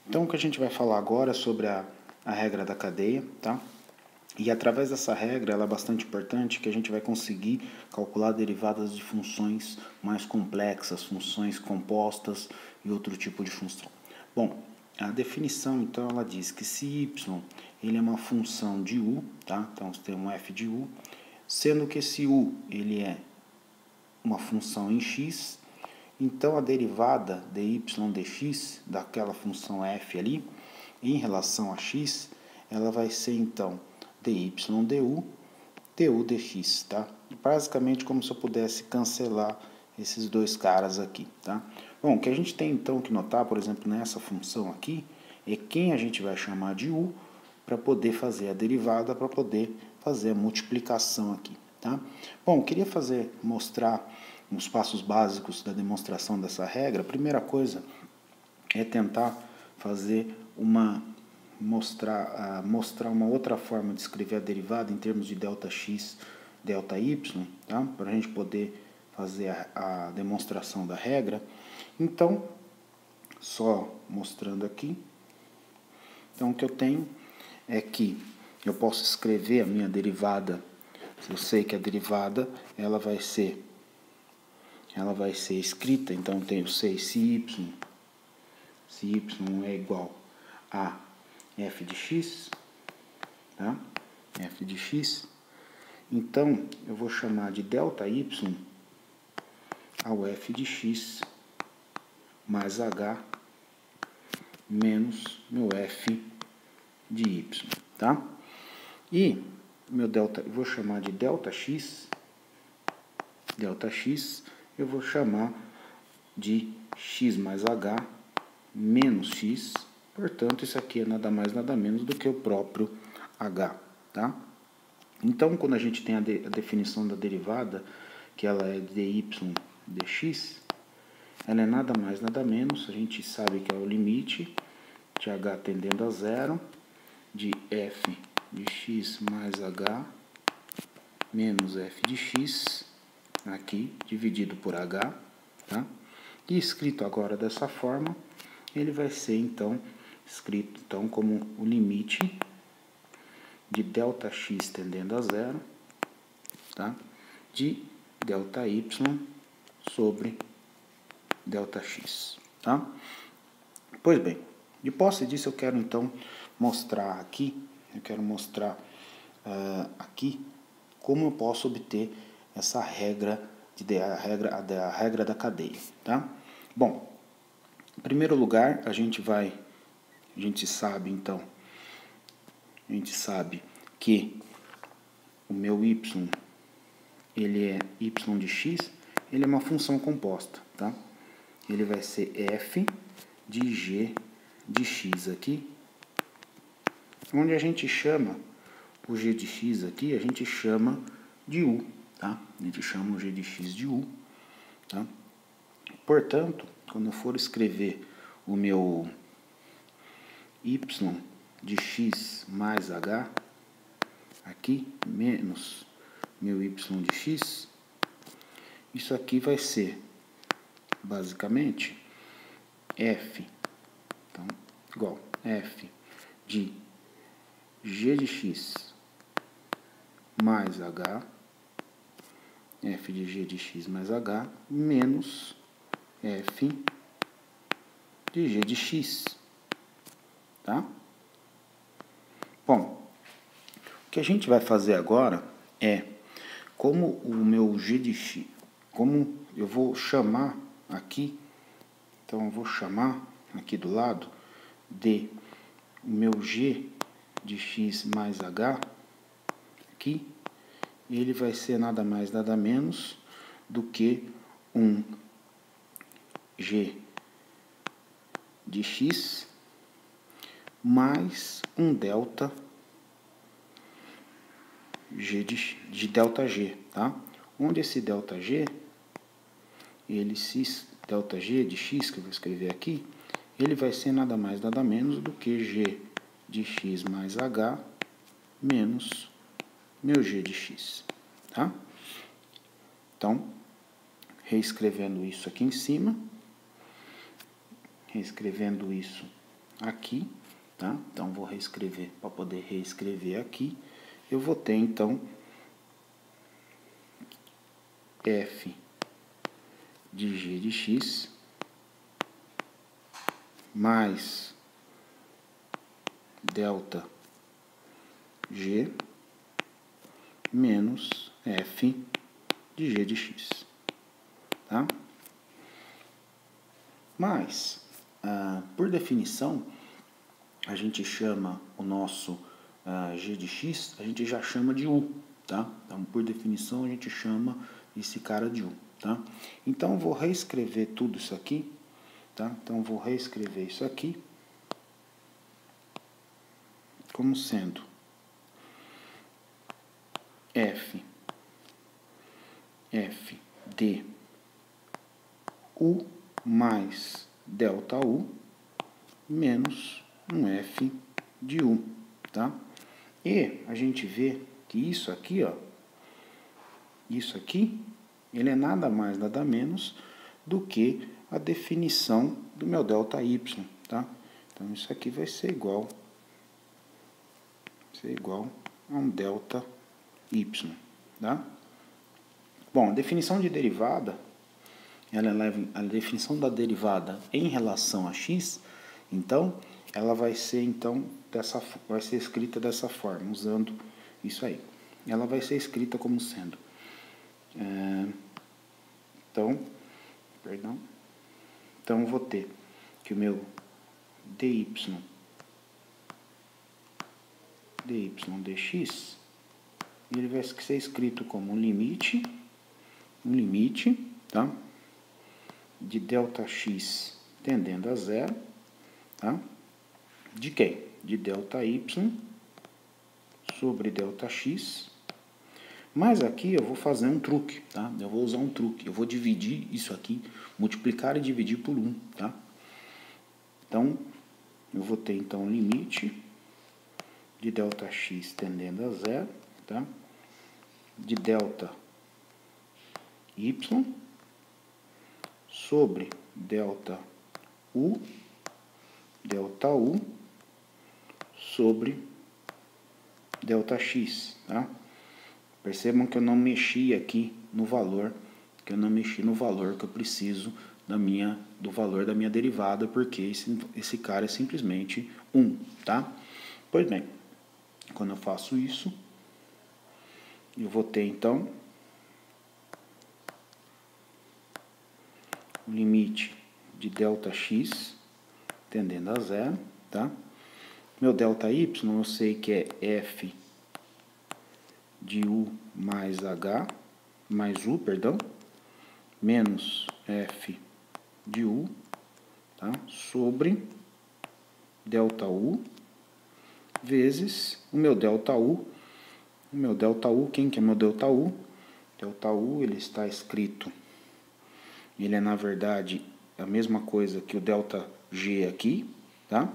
Então, o que a gente vai falar agora é sobre a regra da cadeia, tá? E através dessa regra, ela é bastante importante, que a gente vai conseguir calcular derivadas de funções mais complexas, funções compostas e outro tipo de função. Bom, a definição, então, ela diz que se y ele é uma função de u, tá? Então, você tem um f de u, sendo que esse u ele é uma função em x, então a derivada dy dx, daquela função f ali, em relação a x, ela vai ser então dy du, du dx, tá? Basicamente como se eu pudesse cancelar esses dois caras aqui, tá? Bom, o que a gente tem então que notar, por exemplo, nessa função aqui, é quem a gente vai chamar de u para poder fazer a derivada, para poder fazer a multiplicação aqui, tá? Bom, eu queria mostrar os passos básicos da demonstração dessa regra. A primeira coisa é tentar fazer mostrar uma outra forma de escrever a derivada em termos de ΔX, ΔY, tá? Para a gente poder fazer a demonstração da regra. Então, só mostrando aqui. Então, o que eu tenho é que eu posso escrever a minha derivada. Eu sei que a derivada ela vai ser escrita, então eu tenho 6 se y é igual a f de x, tá? F de x. Então, eu vou chamar de ΔY ao f de x mais h menos meu f de y, tá? E meu delta, eu vou chamar de ΔX, eu vou chamar de x mais h menos x, portanto, isso aqui é nada mais, nada menos do que o próprio h, tá? Então, quando a gente tem a definição da derivada, que ela é dy dx, ela é nada mais, nada menos, a gente sabe que é o limite de h tendendo a zero, de f de x mais h menos f de x, aqui, dividido por h, tá? E escrito agora dessa forma, ele vai ser, então, escrito então, como o limite de ΔX tendendo a zero, tá? De ΔY sobre ΔX, tá? Pois bem, de posse disso eu quero então mostrar aqui, aqui como eu posso obter essa regra, a regra da cadeia, tá? Bom, em primeiro lugar, a gente sabe então, que o meu y, ele é y de x, ele é uma função composta, tá? Ele vai ser f de g de x aqui, onde a gente chama o g de x aqui, a gente chama de u, tá? A gente chama o g de x de u, tá? Portanto, quando eu for escrever o meu y de x mais h, aqui, menos meu y de x, isso aqui vai ser, basicamente, f, então, igual f de g de x mais h, f de g de x mais h, menos f de g de x, tá? Bom, o que a gente vai fazer agora é, como o meu g de x, como eu vou chamar aqui, então eu vou chamar aqui do lado de o meu g de x mais h, aqui, ele vai ser nada mais, nada menos do que um g de x mais um delta g de delta g, tá? Onde esse delta g, delta g de x, que eu vou escrever aqui, ele vai ser nada mais, nada menos do que g de x mais h menos meu g de x, tá? Então, reescrevendo isso aqui em cima, reescrevendo isso aqui, tá? Então, vou reescrever, para poder reescrever aqui, eu vou ter, então, f de g de x mais delta g menos f de g de x, tá? Mas, por definição, a gente chama o nosso g de x, a gente já chama de u, tá? Então, por definição, a gente chama esse cara de u, tá? Então, eu vou reescrever tudo isso aqui, tá? Então, eu vou reescrever isso aqui como sendo f de u mais delta u menos um f de u, tá? E a gente vê que isso aqui, ó, isso aqui, ele é nada mais, nada menos do que a definição do meu delta y, tá? Então, isso aqui vai ser igual a um delta y, tá? Bom, a definição de derivada, ela leva a definição da derivada em relação a x, então, ela vai ser, então, vai ser escrita dessa forma, usando isso aí. Ela vai ser escrita como sendo, então, eu vou ter que o meu dy dx, ele vai ser escrito como um limite, tá? De delta x tendendo a zero, tá? De quem? De delta y sobre delta x. Mas aqui eu vou fazer um truque, tá? Eu vou usar um truque. Eu vou dividir isso aqui, multiplicar e dividir por 1, tá? Então, eu vou ter, então, um limite de delta x tendendo a zero, tá? De delta y sobre delta u sobre delta x, tá? Percebam que eu não mexi aqui no valor, que eu preciso do valor da minha derivada, porque esse cara é simplesmente 1, tá? Pois bem, quando eu faço isso, eu vou ter, então, o limite de delta x tendendo a zero, tá? Meu delta y, eu sei que é f de u mais u, menos f de u, tá? Sobre delta u vezes o meu delta u. O meu delta u, quem que é meu delta u? Delta u, ele está escrito, ele é na verdade a mesma coisa que o delta g aqui, tá?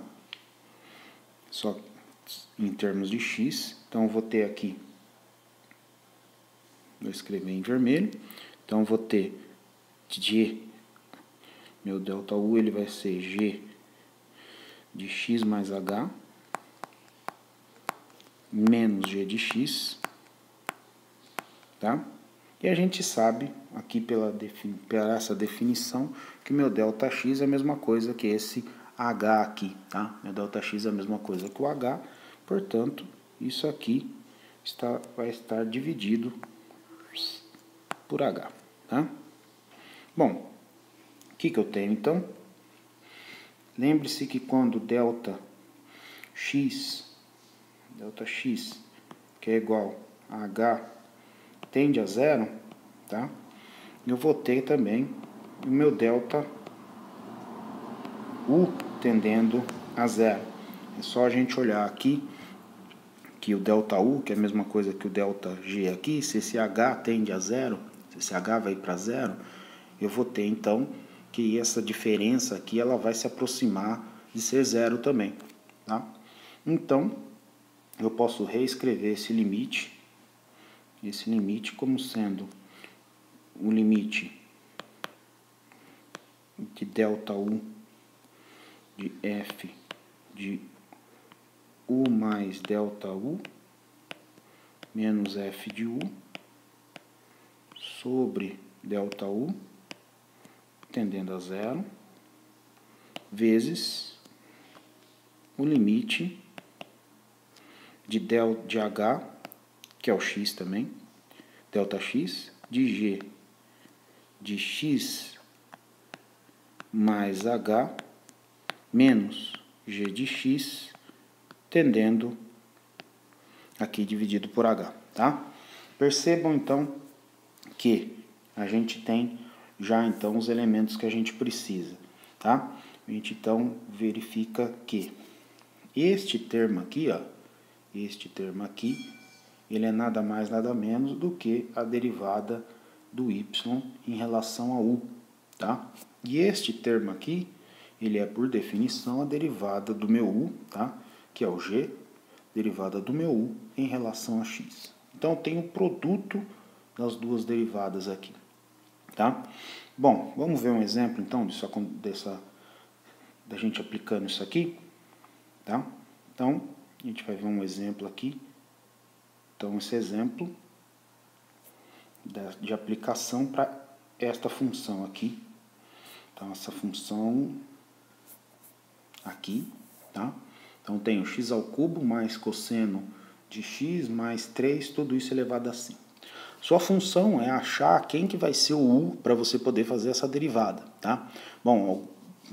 Só em termos de x. Então, eu vou ter aqui, vou escrever em vermelho. Então, eu vou ter g, meu delta u, ele vai ser g de x mais h, menos g de x, tá? E a gente sabe, aqui pela essa definição, que meu delta x é a mesma coisa que esse h aqui, tá? Meu delta x é a mesma coisa que o h, portanto, isso aqui vai estar dividido por h, tá? Bom, o que eu tenho então? Lembre-se que quando delta x, que é igual a h, tende a zero, tá? Eu vou ter também o meu delta u tendendo a zero. É só a gente olhar aqui que o delta u, que é a mesma coisa que o delta g aqui, se esse h tende a zero, se esse h vai para zero, eu vou ter então que essa diferença aqui ela vai se aproximar de ser zero também, tá? Então, eu posso reescrever esse limite como sendo o limite de delta u de f de U mais delta U menos F de U sobre delta U, tendendo a zero, vezes o limite de H, que é o x também, delta x, de G de x mais H menos G de x, tendendo aqui dividido por H, tá? Percebam então que a gente tem já então os elementos que a gente precisa, tá? A gente então verifica que este termo aqui, ó, este termo aqui, ele é nada mais nada menos do que a derivada do y em relação a u, tá? E este termo aqui, ele é por definição a derivada do meu u, tá? Que é o g, derivada do meu u em relação a x. Então eu tenho o produto das duas derivadas aqui, tá? Bom, vamos ver um exemplo então da gente aplicando isso aqui, tá? Então, a gente vai ver um exemplo aqui. Então, esse exemplo de aplicação para esta função aqui. Então, essa função aqui, tá? Então, tem o x ao cubo mais cosseno de x mais 3, tudo isso elevado a 5. Sua função é achar quem que vai ser o u para você poder fazer essa derivada, tá? Bom,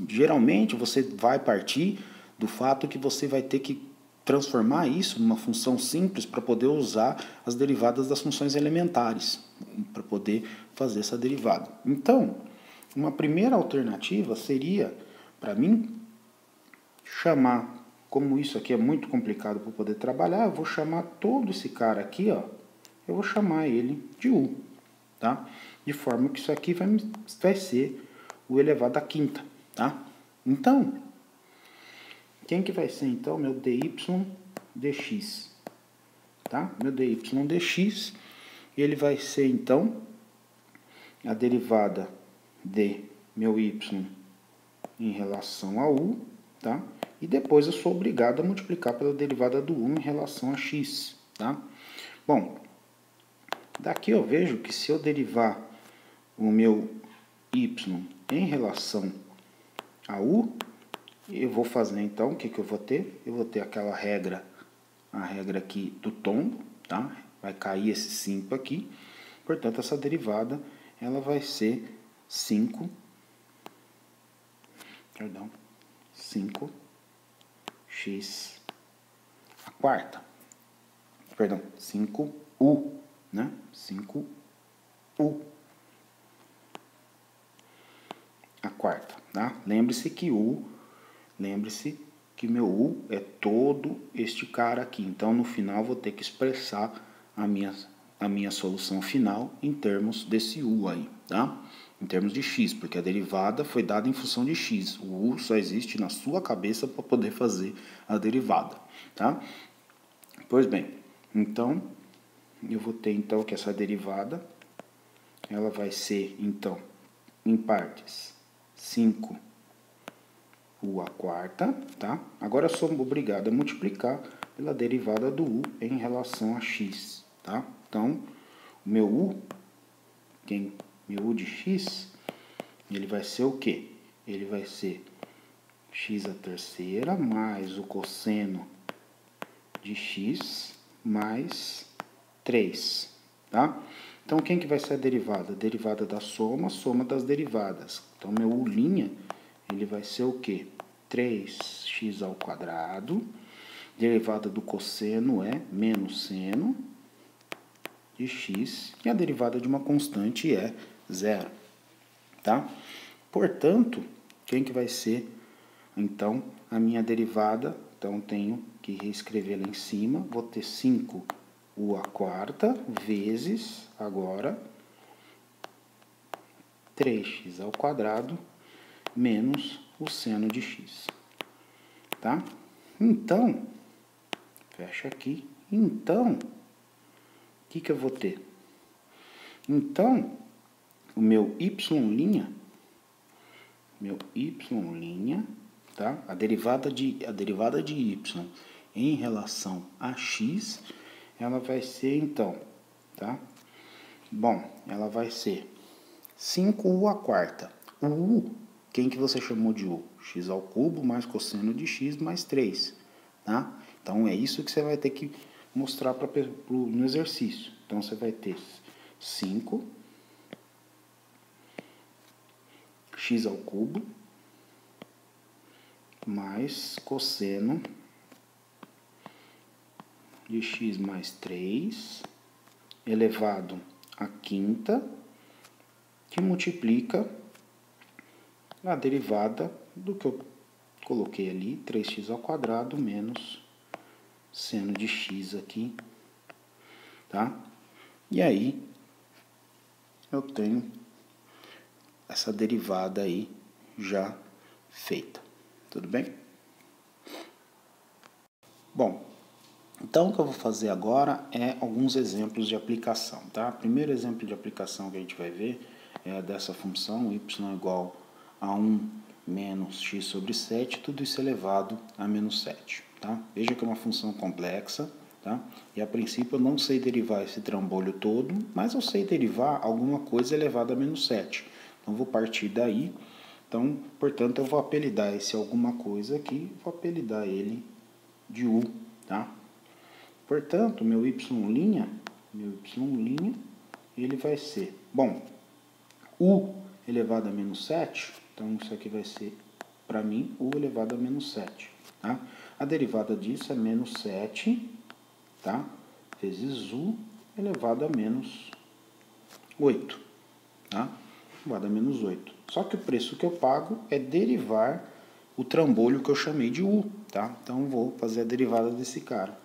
geralmente você vai partir do fato que você vai ter que transformar isso numa função simples para poder usar as derivadas das funções elementares, para poder fazer essa derivada. Então, uma primeira alternativa seria, para mim, chamar, como isso aqui é muito complicado para poder trabalhar, eu vou chamar todo esse cara aqui, ó, eu vou chamar ele de u, tá? De forma que isso aqui vai ser o elevado à quinta, tá? Então, quem que vai ser, então, meu dy dx, tá? Meu dy dx, ele vai ser, então, a derivada de meu y em relação a u, tá? E depois eu sou obrigado a multiplicar pela derivada do u em relação a x, tá? Bom, daqui eu vejo que se eu derivar o meu y em relação a u, eu vou fazer então, o que eu vou ter? Eu vou ter aquela regra, a regra aqui do tombo, tá? Vai cair esse 5 aqui, portanto essa derivada, ela vai ser 5 x a quarta, 5u, né? 5u a quarta, tá? Lembre-se que meu u é todo este cara aqui. Então, no final, vou ter que expressar a minha solução final em termos desse u aí, tá? Em termos de x, porque a derivada foi dada em função de x. O u só existe na sua cabeça para poder fazer a derivada, tá? Pois bem, então, eu vou ter então que essa derivada, ela vai ser, então, em partes, 5u a quarta, tá? Agora eu sou obrigado a multiplicar pela derivada do u em relação a x, tá? Então, o meu u de x, ele vai ser o quê? Ele vai ser x a terceira mais o cosseno de x mais 3, tá? Então, quem que vai ser a derivada? A derivada da soma, soma das derivadas. Então, meu u', ele vai ser o quê? 3x ao quadrado. Derivada do cosseno é menos seno de x. E a derivada de uma constante é 0, tá? Portanto, quem que vai ser, então, a minha derivada? Então, tenho que reescrever lá em cima. Vou ter 5u a quarta vezes, agora, 3x ao quadrado menos o seno de x, tá? Então, fecha aqui. Então, o que eu vou ter? Então, o meu y', tá? A derivada de y em relação a x, ela vai ser, então, tá? Bom, ela vai ser 5u à quarta. O u, quem que você chamou de u? X ao cubo mais cosseno de x mais 3, tá? Então, é isso que você vai ter que mostrar no exercício. Então, você vai ter 5 x ao cubo mais cosseno de x mais 3 elevado à quinta, que multiplica a derivada do que eu coloquei ali, 3x ao quadrado menos seno de x aqui, tá? E aí, eu tenho essa derivada aí já feita, tudo bem? Bom, então o que eu vou fazer agora é alguns exemplos de aplicação, tá? O primeiro exemplo de aplicação que a gente vai ver é dessa função y igual a 1 menos x sobre 7, tudo isso elevado a menos 7, tá? Veja que é uma função complexa, tá? E a princípio eu não sei derivar esse trambolho todo, mas eu sei derivar alguma coisa elevada a menos 7. Então, vou partir daí. Então, portanto, eu vou apelidar esse alguma coisa aqui, vou apelidar ele de u, tá? Portanto, meu y', ele vai ser, bom, u elevado a menos 7, então isso aqui vai ser, para mim, u elevado a menos 7, tá? A derivada disso é menos 7, tá? Vezes u elevado a menos 8, tá? Elevado a menos 8. Só que o preço que eu pago é derivar o trambolho que eu chamei de u, tá? Então, vou fazer a derivada desse cara.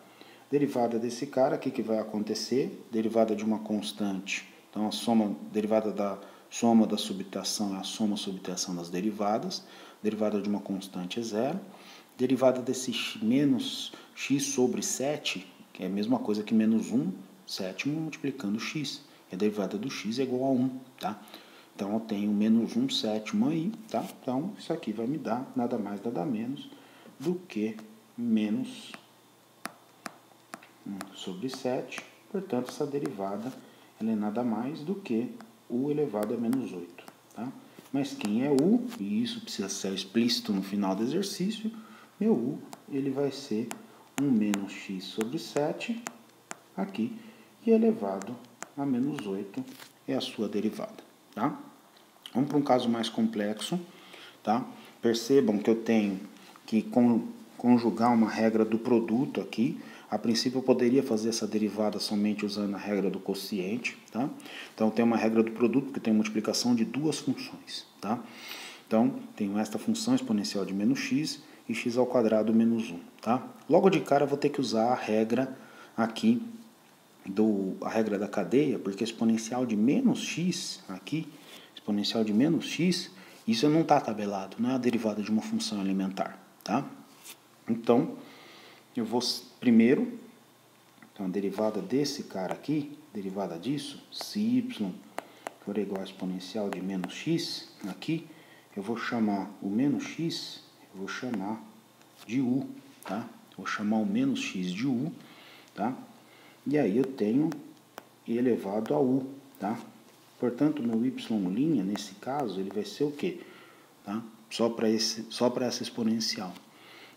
Derivada desse cara, o que vai acontecer? Derivada de uma constante. Então, derivada da soma da subtração é a soma subtração das derivadas. Derivada de uma constante é zero. Derivada desse menos x sobre 7, que é a mesma coisa que menos 1 sétimo multiplicando x. E a derivada do x é igual a 1, tá? Então, eu tenho menos 1 sétimo aí, tá? Então, isso aqui vai me dar nada mais, nada menos do que menos 1 sobre 7. Portanto, essa derivada ela é nada mais do que u elevado a menos 8, tá? Mas quem é u, e isso precisa ser explícito no final do exercício, meu u ele vai ser 1 menos x sobre 7 aqui, e elevado a menos 8 é a sua derivada, tá? Vamos para um caso mais complexo, tá? Percebam que eu tenho que conjugar uma regra do produto aqui. A princípio eu poderia fazer essa derivada somente usando a regra do quociente, tá? Então tem uma regra do produto que tem multiplicação de duas funções, tá? Então tenho esta função exponencial de menos x e x ao quadrado menos 1, tá? Logo de cara eu vou ter que usar a regra aqui, a regra da cadeia, porque exponencial de menos x aqui, exponencial de menos x, isso não está tabelado, não é a derivada de uma função elementar, tá? Então, eu vou primeiro, então a derivada desse cara aqui, derivada disso, se y for igual a exponencial de menos x, aqui, eu vou chamar o menos x, eu vou chamar de u, tá? Vou chamar o menos x de u, tá? E aí eu tenho elevado a u, tá? Portanto, meu y', nesse caso, ele vai ser o quê? Tá? Só para essa exponencial.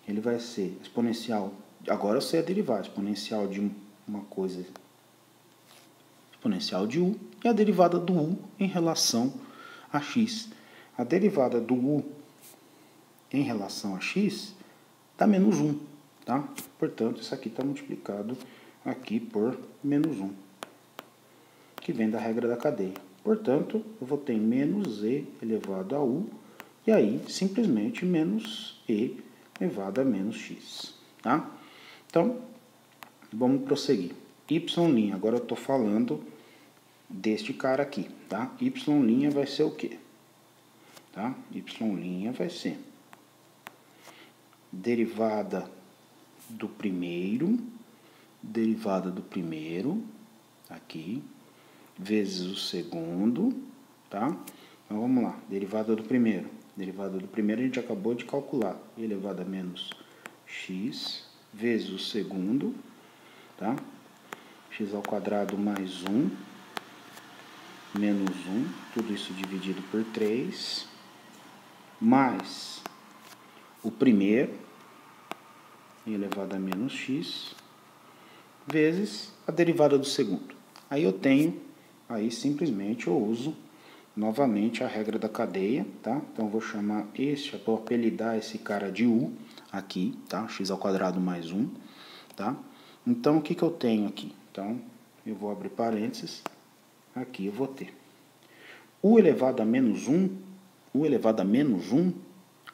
Ele vai ser exponencial, agora eu sei a derivada, exponencial de uma coisa, exponencial de u, e a derivada do u em relação a x. A derivada do u em relação a x dá menos 1, tá? Portanto, isso aqui está multiplicado aqui por menos 1, que vem da regra da cadeia. Portanto, eu vou ter menos e elevado a u, e aí simplesmente menos e elevado a menos x, tá? Então, vamos prosseguir. Y', agora eu estou falando deste cara aqui, tá? Y' vai ser o quê? Tá? Y' vai ser derivada do primeiro, aqui, vezes o segundo, tá? Então, vamos lá, derivada do primeiro. Derivada do primeiro a gente acabou de calcular. E elevado a menos x vezes o segundo, tá? X ao quadrado mais 1, menos 1, tudo isso dividido por 3, mais o primeiro, elevado a menos x, vezes a derivada do segundo. Aí eu tenho, aí simplesmente eu uso novamente a regra da cadeia, tá? Então eu vou chamar vou apelidar esse cara de u aqui, tá? X ao quadrado mais 1, tá? Então o que eu tenho aqui? Então eu vou abrir parênteses, aqui eu vou ter u elevado a menos 1, u elevado a menos 1,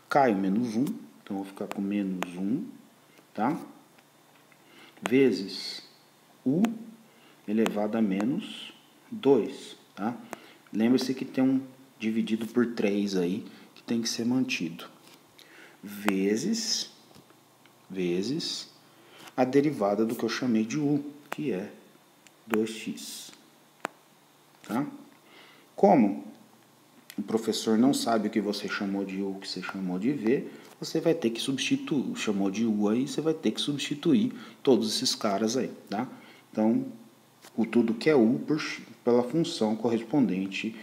cai o menos 1, então eu vou ficar com menos 1, tá? Vezes u elevado a menos 2, tá? Lembre-se que tem um dividido por 3 aí, que tem que ser mantido. Vezes a derivada do que eu chamei de u, que é 2x. Tá? Como o professor não sabe o que você chamou de u, o que você chamou de v, você vai ter que substituir, chamou de u aí, você vai ter que substituir todos esses caras aí, tá? Então, o tudo que é u pela função correspondente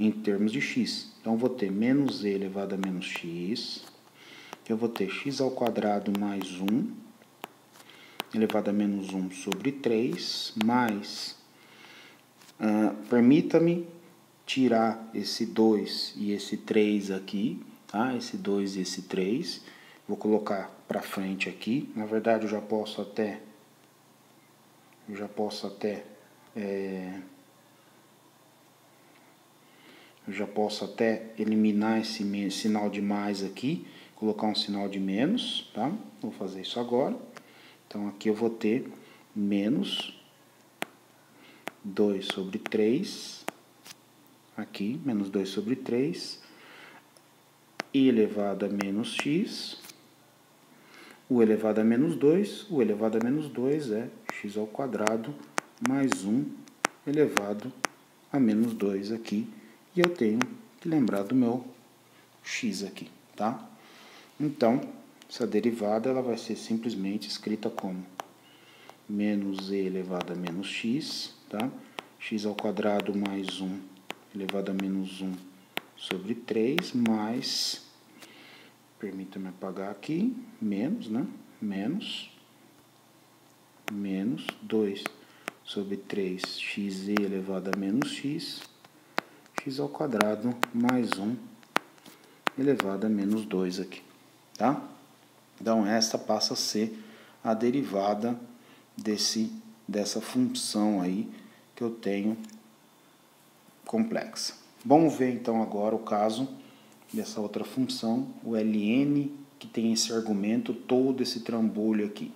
em termos de x. Então, eu vou ter menos e elevado a menos x, eu vou ter x ao quadrado mais 1, elevado a menos 1 sobre 3, mais, permita-me tirar esse 2 e esse 3 aqui, tá? Esse 2 e esse 3, vou colocar para frente aqui. Na verdade, eu já posso até eliminar esse sinal de mais aqui, colocar um sinal de menos, tá? Vou fazer isso agora. Então, aqui eu vou ter menos 2 sobre 3, aqui, menos 2 sobre 3, e elevado a menos x, o elevado a menos 2, o elevado a menos 2 é x ao quadrado mais 1 elevado a menos 2 aqui, e eu tenho que lembrar do meu x aqui, tá? Então, essa derivada ela vai ser simplesmente escrita como menos e elevado a menos x, tá? X ao quadrado mais 1 elevado a menos 1 sobre 3, mais, permita-me apagar aqui, menos, né? Menos 2 sobre 3x elevado a menos x, x ao quadrado mais 1 elevado a menos 2 aqui, tá? Então, essa passa a ser a derivada dessa função aí que eu tenho complexa. Vamos ver então agora o caso dessa outra função, o ln, que tem esse argumento, todo esse trambolho aqui,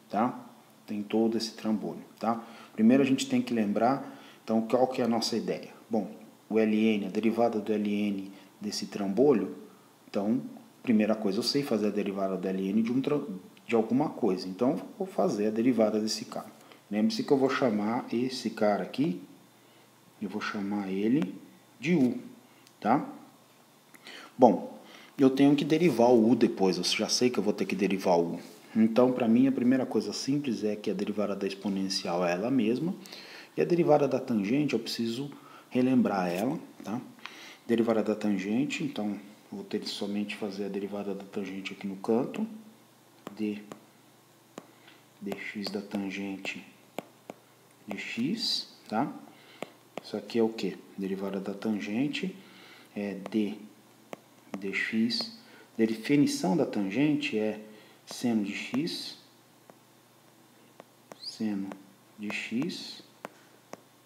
tá? Tem todo esse trambolho, tá? Primeiro a gente tem que lembrar, então, qual que é a nossa ideia? Bom, o ln, a derivada do ln desse trambolho, então, primeira coisa, eu sei fazer a derivada do ln de alguma coisa, então eu vou fazer a derivada desse cara. Lembre-se que eu vou chamar esse cara aqui, eu vou chamar ele de u, tá? Bom, eu tenho que derivar o u depois, eu já sei que eu vou ter que derivar o u. Então, para mim, a primeira coisa simples é que a derivada da exponencial é ela mesma, e a derivada da tangente eu preciso relembrar ela, tá? Derivada da tangente, então, eu vou ter que somente fazer a derivada da tangente aqui no canto, dx da tangente de x, tá? Isso aqui é o que? Derivada da tangente é dx. Definição da tangente é seno de x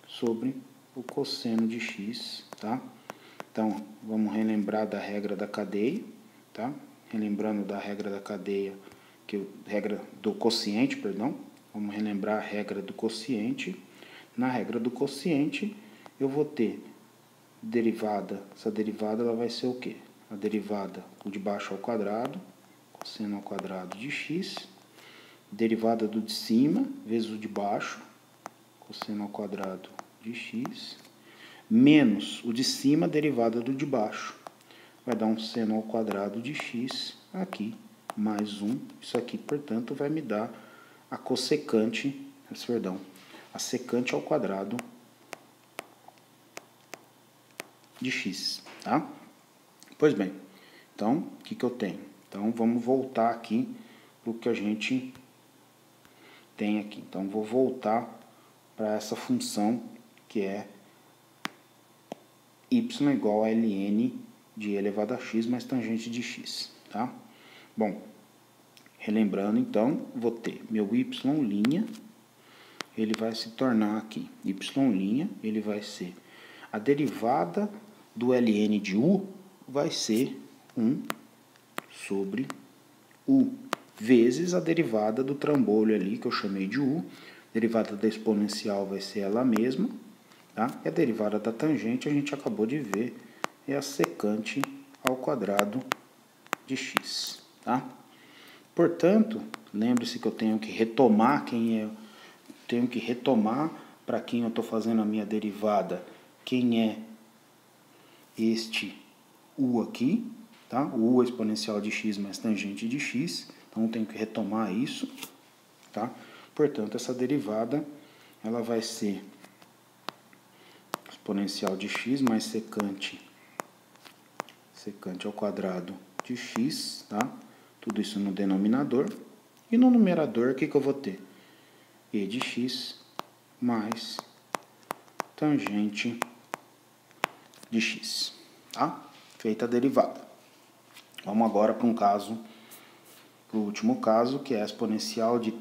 sobre o cosseno de x, tá? Então, vamos relembrar da regra da cadeia, tá? Relembrando da regra da cadeia, regra do quociente, perdão. Vamos relembrar a regra do quociente. Na regra do quociente, eu vou ter derivada, essa derivada ela vai ser o quê? A derivada, o de baixo ao quadrado, cosseno ao quadrado de x, derivada do de cima, vezes o de baixo, cosseno ao quadrado de x, menos o de cima, derivada do de baixo. vai dar um seno ao quadrado de x aqui, mais 1. Isso aqui, portanto, vai me dar a cossecante, perdão, a secante ao quadrado de x, tá? Pois bem, então, o que eu tenho? Então, vamos voltar aqui para o que a gente tem aqui. Então, vou voltar para essa função que é y igual a ln de e elevado a x mais tangente de x, tá? Bom, relembrando, então, vou ter meu y', ele vai se tornar aqui, y', ele vai ser a derivada do ln de u, vai ser 1 sobre u, vezes a derivada do trambolho ali, que eu chamei de u. A derivada da exponencial vai ser ela mesma, tá? E a derivada da tangente, a gente acabou de ver, é a secante ao quadrado de x, tá? Portanto, lembre-se que eu tenho que retomar para quem eu estou fazendo a minha derivada, quem é este u aqui, tá? O u é exponencial de x mais tangente de x, então eu tenho que retomar isso, tá? Portanto, essa derivada, ela vai ser exponencial de x mais secante ao quadrado de x, tá? Tudo isso no denominador. E no numerador, o que eu vou ter? E de x mais tangente de x, tá? Feita a derivada. Vamos agora para o último caso, que é a exponencial de,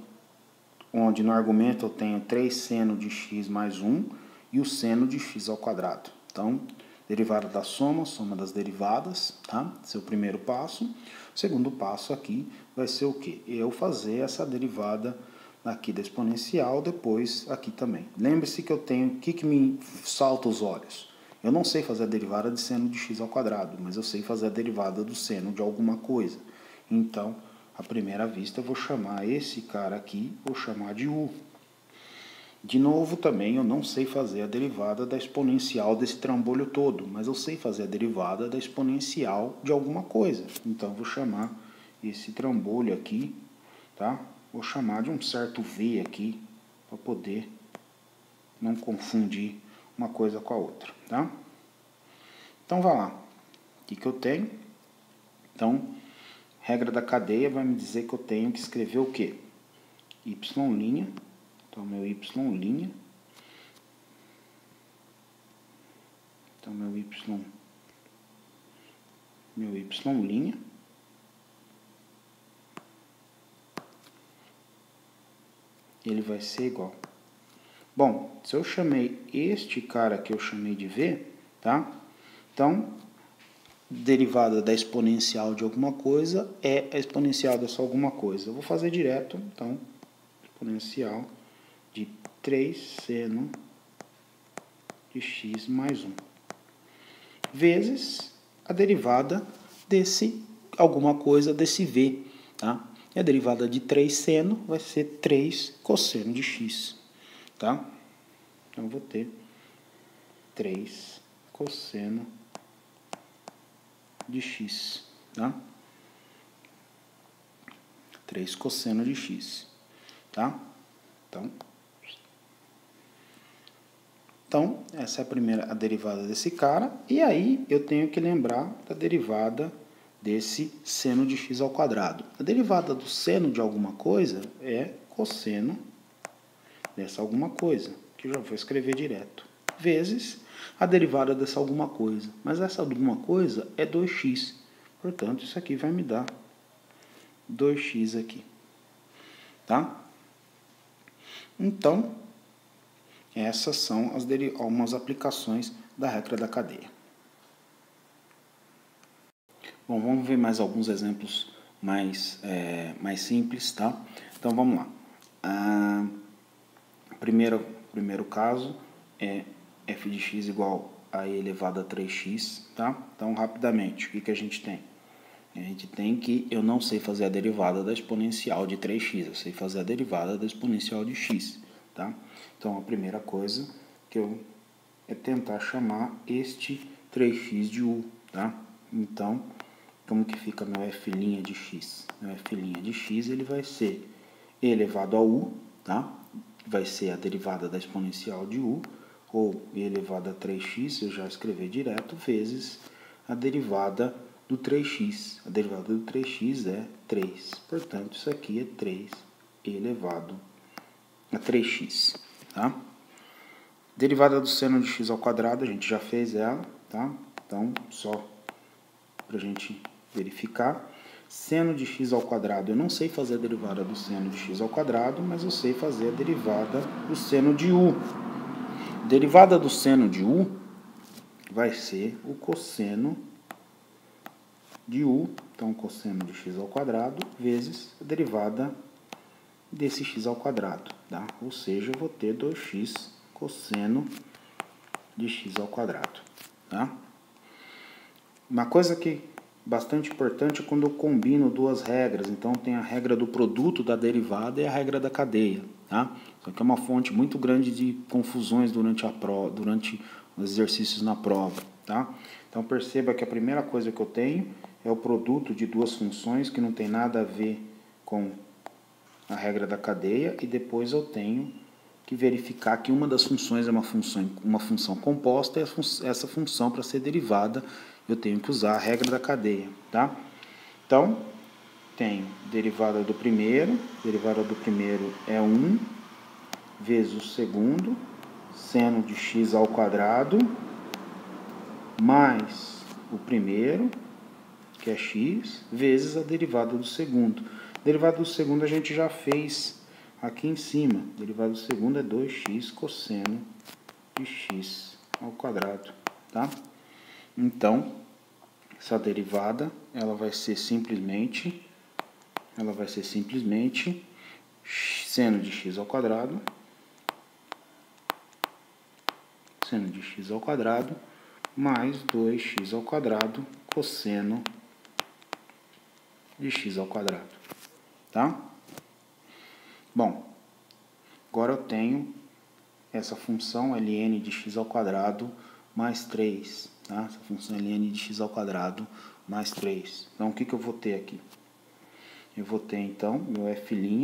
onde no argumento eu tenho 3 seno de x mais 1 e o seno de x ao quadrado. Então, derivada da soma das derivadas, tá? Esse é o primeiro passo. O segundo passo aqui vai ser o quê? Eu fazer essa derivada aqui da exponencial, depois aqui também. Lembre-se que eu tenho, o que me salta os olhos? Eu não sei fazer a derivada de seno de x ao quadrado, mas eu sei fazer a derivada do seno de alguma coisa. Então, à primeira vista, eu vou chamar esse cara aqui, vou chamar de u. De novo, também, eu não sei fazer a derivada da exponencial desse trambolho todo, mas eu sei fazer a derivada da exponencial de alguma coisa. Então, eu vou chamar esse trambolho aqui, tá? Vou chamar de um certo v aqui, para poder não confundir uma coisa com a outra, tá? Então, vai lá. O que eu tenho? Então, regra da cadeia vai me dizer que eu tenho que escrever o quê? Y'. Então, meu y'. Então, meu y'. Ele vai ser igual. Bom, se eu chamei este cara que eu chamei de v, tá? Então, derivada da exponencial de alguma coisa é a exponencial dessa alguma coisa. Eu vou fazer direto, então, exponencial de 3 seno de x mais 1, vezes a derivada desse alguma coisa, desse v, tá? E a derivada de 3 seno vai ser 3 cosseno de x, tá? Então, eu vou ter 3 cosseno de x, tá? 3 cosseno de x, tá? Então, essa é a derivada desse cara, e aí eu tenho que lembrar da derivada desse seno de x ao quadrado. A derivada do seno de alguma coisa é cosseno dessa alguma coisa, que eu já vou escrever direto, vezes a derivada dessa alguma coisa. Mas essa alguma coisa é 2x, portanto, isso aqui vai me dar 2x aqui, tá? Então, essas são algumas aplicações da regra da cadeia. Bom, vamos ver mais alguns exemplos mais simples, tá? Então, vamos lá. Primeiro caso é f de x igual a e elevado a 3x, tá? Então, rapidamente, o que a gente tem? A gente tem que eu não sei fazer a derivada da exponencial de 3x, eu sei fazer a derivada da exponencial de x, tá? Então, a primeira coisa que é tentar chamar este 3x de u, tá? Então, como que fica meu f' de x? Meu f' de x ele vai ser e elevado a u, tá? Vai ser a derivada da exponencial de u, ou e elevado a 3x, eu já escrevi direto, vezes a derivada do 3x. A derivada do 3x é 3. Portanto, isso aqui é 3 elevado a 3x, tá? Derivada do seno de x ao quadrado, a gente já fez ela, tá? Então, só para a gente verificar. Seno de x ao quadrado, eu não sei fazer a derivada do seno de x ao quadrado, mas eu sei fazer a derivada do seno de u. Derivada do seno de u vai ser o cosseno de u, então cosseno de x ao quadrado, vezes a derivada desse x ao quadrado, tá? Ou seja, eu vou ter 2x cosseno de x ao quadrado, tá? Uma coisa que bastante importante é quando eu combino duas regras. Então, tem a regra do produto da derivada e a regra da cadeia, tá? Isso aqui é uma fonte muito grande de confusões durante os exercícios na prova, tá? Então, perceba que a primeira coisa que eu tenho é o produto de duas funções que não tem nada a ver com a regra da cadeia, e depois eu tenho que verificar que uma das funções é uma função composta, e essa função, para ser derivada, eu tenho que usar a regra da cadeia, tá? Então, tenho derivada do primeiro é 1 vezes o segundo, seno de x ao quadrado, mais o primeiro, que é x, vezes a derivada do segundo. Derivada do segundo a gente já fez aqui em cima. Derivada do segundo é 2x cosseno de x ao quadrado, tá? Então, essa derivada, ela vai ser simplesmente seno de x ao quadrado, mais 2x ao quadrado cosseno de x ao quadrado, tá? Bom, agora eu tenho essa função ln de x ao quadrado mais 3, tá? Essa função ln de x ao quadrado mais 3. Então, o que eu vou ter aqui? Eu vou ter, então, meu f'.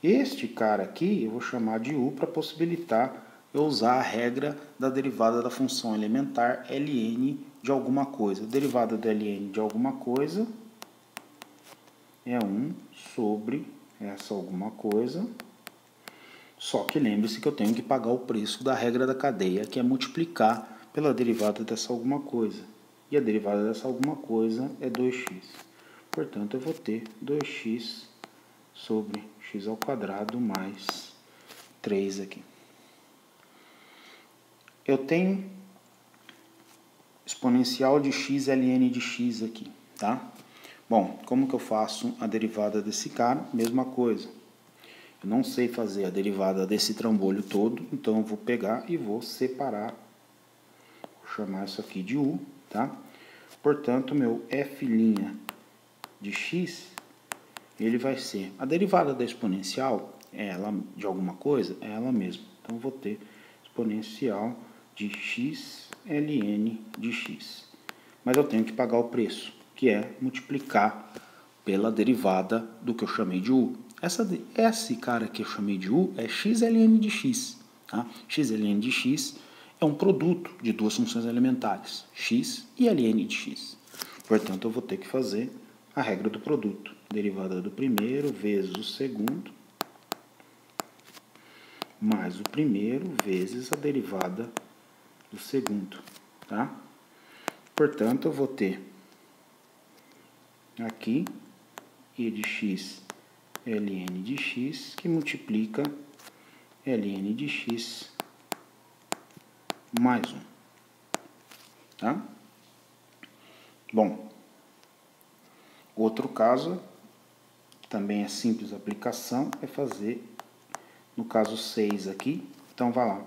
Este cara aqui eu vou chamar de u para possibilitar eu usar a regra da derivada da função elementar ln de alguma coisa. A derivada do ln de alguma coisa é 1 sobre essa alguma coisa. Só que lembre-se que eu tenho que pagar o preço da regra da cadeia, que é multiplicar pela derivada dessa alguma coisa. E a derivada dessa alguma coisa é 2x. Portanto, eu vou ter 2x sobre x ao quadrado mais 3 aqui. Eu tenho exponencial de x ln de x aqui, tá? Bom, como que eu faço a derivada desse cara? Mesma coisa. Eu não sei fazer a derivada desse trambolho todo, então eu vou pegar e vou separar. Vou chamar isso aqui de u, tá? Portanto, meu f' de x, ele vai ser a derivada da exponencial, ela de alguma coisa, é ela mesma. Então, eu vou ter exponencial de x ln de x. Mas eu tenho que pagar o preço, que é multiplicar pela derivada do que eu chamei de u. Esse cara que eu chamei de u é x ln de x. Tá? X ln de x é um produto de duas funções elementares, x e ln de x. Portanto, eu vou ter que fazer a regra do produto. Derivada do primeiro vezes o segundo, mais o primeiro vezes a derivada do segundo. Tá? Portanto, eu vou ter aqui e de x ln de x, que multiplica ln de x mais 1. Tá? Bom, outro caso, também é simples a aplicação, é fazer, no caso 6 aqui. Então, vai lá.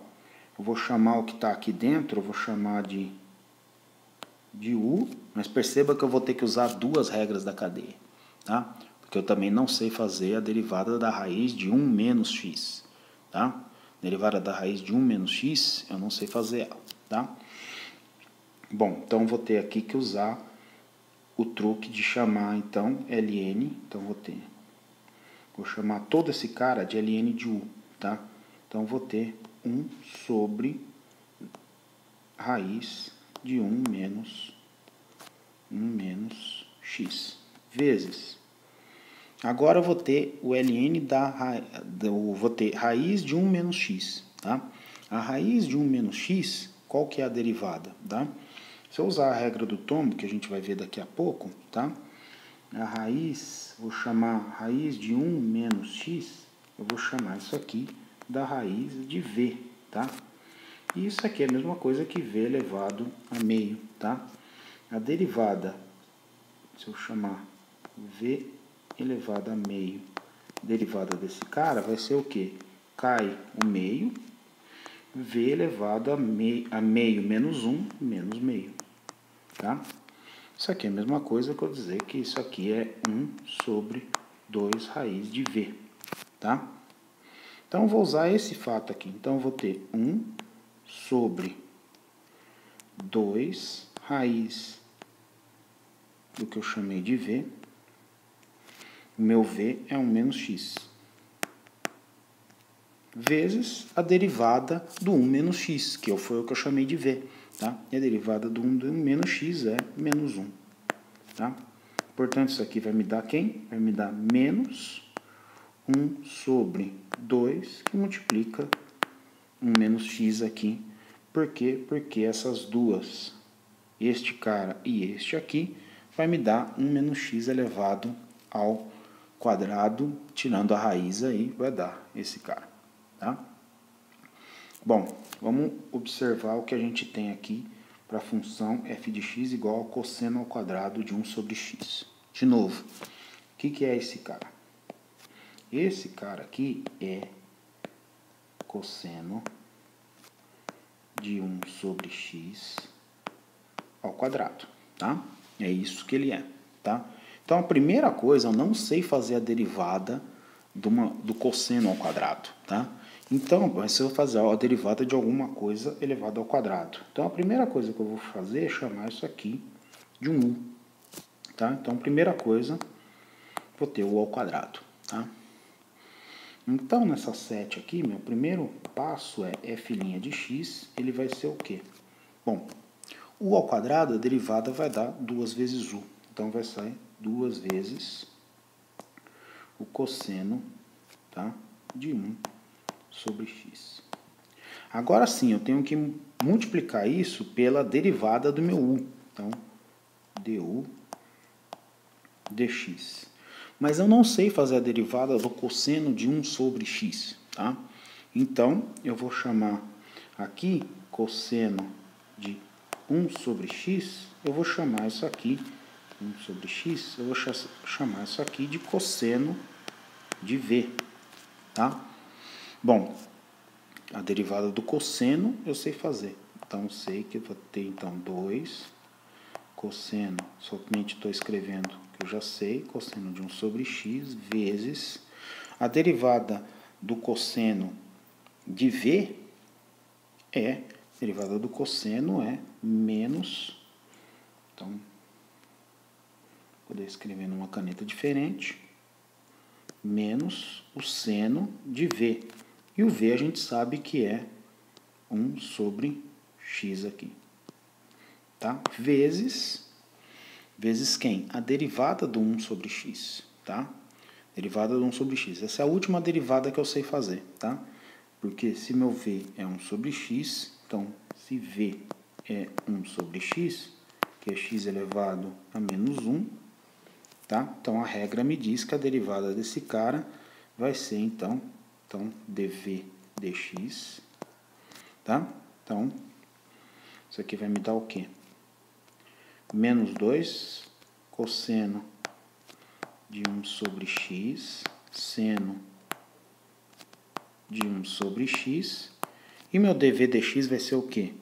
Eu vou chamar o que está aqui dentro, eu vou chamar de u, mas perceba que eu vou ter que usar duas regras da cadeia, tá? Porque eu também não sei fazer a derivada da raiz de 1 menos x, tá? Derivada da raiz de 1 menos x, eu não sei fazer ela, tá? Bom, então vou ter aqui que usar o truque de chamar, então, ln. Então vou chamar todo esse cara de ln de u, tá? Então vou ter 1 sobre raiz de 1 menos x, vezes. Agora eu vou ter o ln vou ter raiz de 1 menos x, tá? A raiz de 1 menos x, qual que é a derivada, tá? Se eu usar a regra do tombo, que a gente vai ver daqui a pouco, tá? A raiz, vou chamar raiz de 1 menos x, eu vou chamar isso aqui da raiz de v, tá? E isso aqui é a mesma coisa que v elevado a meio, tá? A derivada, se eu chamar v elevado a meio, derivada desse cara, vai ser o quê? Cai o meio, v elevado a meio menos 1, menos meio, tá? Isso aqui é a mesma coisa que eu dizer que isso aqui é 1 sobre 2 raiz de v, tá? Então, eu vou usar esse fato aqui. Então, eu vou ter 1 sobre 2 raiz do que eu chamei de v. O meu v é 1 menos x. Vezes a derivada do 1 menos x, que foi o que eu chamei de v. Tá? E a derivada do 1 menos x é menos 1. Tá? Portanto, isso aqui vai me dar quem? Vai me dar menos 1 sobre 2, que multiplica 1 menos x aqui. Por quê? Porque essas duas, este cara e este aqui, vai me dar 1 menos x elevado ao quadrado, tirando a raiz aí, vai dar esse cara. Tá? Bom, vamos observar o que a gente tem aqui para a função f de x igual ao cosseno ao quadrado de 1 sobre x. De novo, o que é esse cara? Esse cara aqui é cosseno de 1 sobre x ao quadrado, tá? É isso que ele é, tá? Então, a primeira coisa, eu não sei fazer a derivada do cosseno ao quadrado, tá? Então, se eu vou fazer a derivada de alguma coisa elevada ao quadrado. Então, a primeira coisa que eu vou fazer é chamar isso aqui de um u, tá? Então, a primeira coisa, vou ter u ao quadrado, tá? Então, nessa 7 aqui, meu primeiro passo é f' de x, ele vai ser o quê? Bom, u ao quadrado, a derivada vai dar 2 vezes u. Então, vai sair 2 vezes o cosseno, tá, de 1 sobre x. Agora sim, eu tenho que multiplicar isso pela derivada do meu u. Então, du dx. Mas eu não sei fazer a derivada do cosseno de 1 sobre x, tá? Então, eu vou chamar aqui cosseno de 1 sobre x, eu vou chamar isso aqui, 1 sobre x, eu vou chamar isso aqui de cosseno de v, tá? Bom, a derivada do cosseno eu sei fazer. Então, eu sei que eu vou ter, então, 2 cosseno, somente estou escrevendo que eu já sei, cosseno de 1 sobre x, vezes a derivada do cosseno de v a derivada do cosseno é menos, então, vou poder escrever numa caneta diferente, menos o seno de v. E o v a gente sabe que é 1 sobre x aqui. Tá? Vezes quem? A derivada do 1 sobre x, tá? Derivada do 1 sobre x. Essa é a última derivada que eu sei fazer, tá? Porque se meu v é 1 sobre x, então se v é 1 sobre x, que é x elevado a menos 1, tá? Então a regra me diz que a derivada desse cara vai ser então dv dx, tá? Então, isso aqui vai me dar o quê? Menos 2 cosseno de 1 sobre x, seno de 1 sobre x. E meu dv dx vai ser o quê?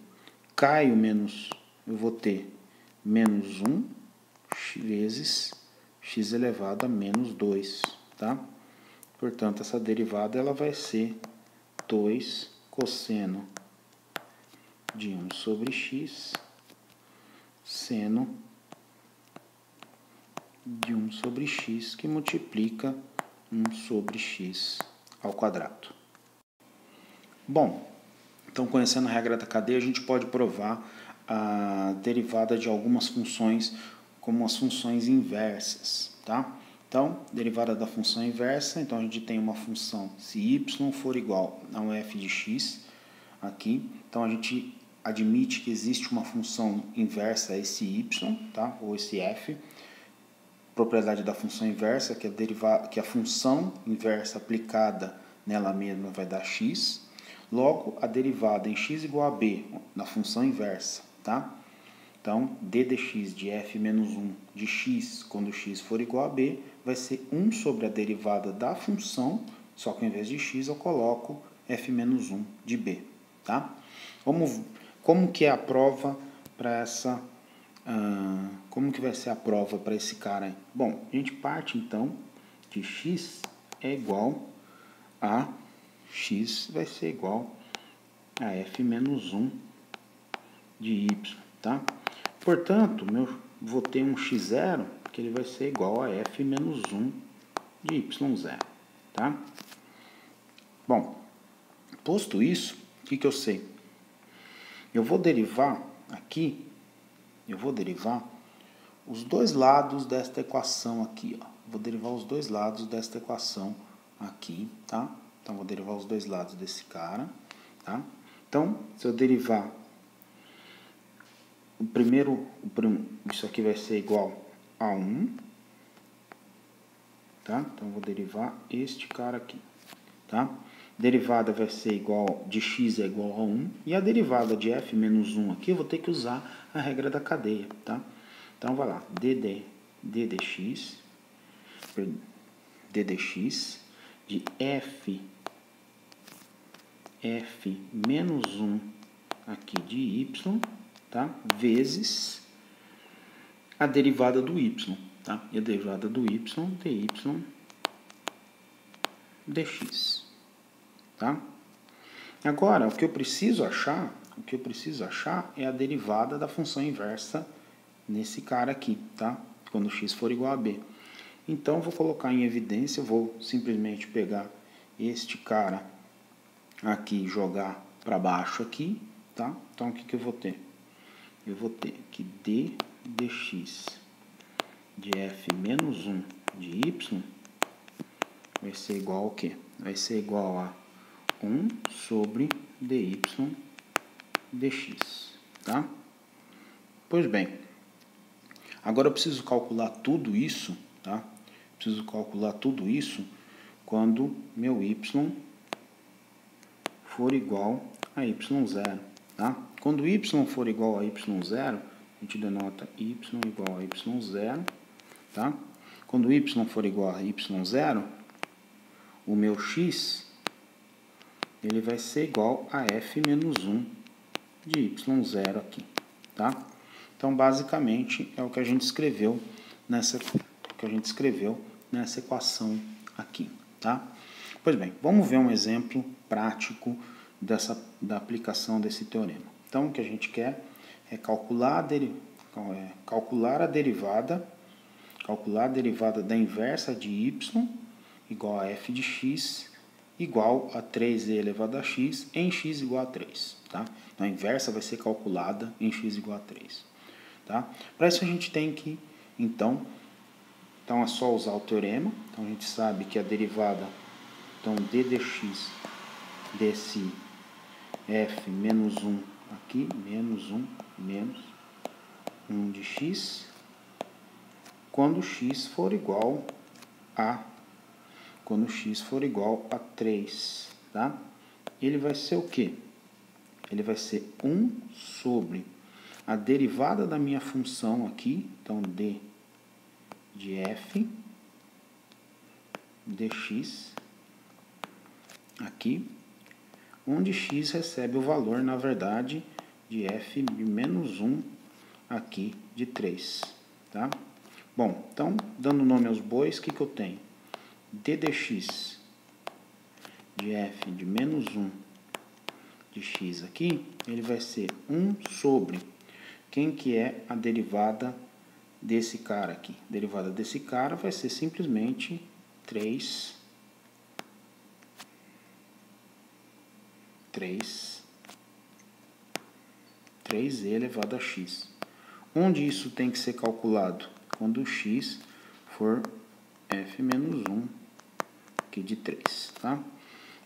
Cai o menos, eu vou ter menos 1 vezes x elevado a menos 2, tá? Portanto, essa derivada ela vai ser 2 cosseno de 1 sobre x seno de 1 sobre x, que multiplica 1 sobre x ao quadrado. Bom, então conhecendo a regra da cadeia, a gente pode provar a derivada de algumas funções, como as funções inversas, tá? Então, derivada da função inversa, então a gente tem uma função, se y for igual a um f de x, aqui, então a gente admite que existe uma função inversa a esse y, tá? Ou esse f. Propriedade da função inversa, que a função inversa aplicada nela mesma vai dar x. Logo, a derivada em x igual a b, na função inversa, tá? Então, d dx de f menos 1 de x, quando x for igual a b, vai ser 1 sobre a derivada da função, só que ao invés de x eu coloco f menos 1 de b, tá? Como que é a prova para essa... como que vai ser a prova para esse cara aí? Bom, a gente parte então de x é igual a x vai ser igual a f menos 1 de y, tá? Portanto, vou ter um x0 que ele vai ser igual a f menos 1 de y0, tá? Bom, posto isso, o que eu sei? Eu vou derivar aqui, os dois lados desta equação aqui, ó. Vou derivar os dois lados desta equação aqui, tá? Então, vou derivar os dois lados desse cara, tá? Então, se eu derivar isso aqui vai ser igual a 1, tá? Então, vou derivar este cara aqui, tá? Derivada vai ser igual, de x é igual a 1, e a derivada de f menos 1 aqui, eu vou ter que usar a regra da cadeia, tá? Então, vai lá, ddx de f menos 1 aqui de y, tá? Vezes a derivada do y, tá? E a derivada do y, dy dx, tá? Agora, o que eu preciso achar é a derivada da função inversa nesse cara aqui, tá? Quando x for igual a b. Então, vou colocar em evidência, vou simplesmente pegar este cara aqui e jogar para baixo aqui, tá? Então, o que eu vou ter? Eu vou ter que d dx de f menos 1 de y vai ser igual ao quê? Vai ser igual a 1 sobre dy dx, tá? Pois bem, agora eu preciso calcular tudo isso, tá? Preciso calcular tudo isso quando meu y for igual a y0, tá? Quando y for igual a y0, a gente denota y igual a y0, tá? Quando y for igual a y0, o meu x ele vai ser igual a f menos 1 de y0 aqui, tá? Então, basicamente, é o que a gente escreveu nessa equação aqui, tá? Pois bem, vamos ver um exemplo prático da aplicação desse teorema. Então, o que a gente quer é calcular a derivada da inversa de y igual a f de x igual a 3e elevado a x em x igual a 3, tá? Então, a inversa vai ser calculada em x igual a 3, tá? Para isso a gente tem que, então é só usar o teorema. Então, a gente sabe que a derivada, então, d dx desse f menos 1 aqui, menos 1 de x, quando x for igual a 3, tá? Ele vai ser o quê? Ele vai ser 1 sobre a derivada da minha função aqui, então d de f dx aqui, onde x recebe o valor, na verdade, de f de menos 1 aqui de 3, tá? Bom, então, dando nome aos bois, o que eu tenho? d dx de f de menos 1 de x aqui, ele vai ser 1 sobre quem que é a derivada desse cara aqui? A derivada desse cara vai ser simplesmente 3 3e elevado a x. Onde isso tem que ser calculado? Quando o x for f menos 1 aqui de 3, tá?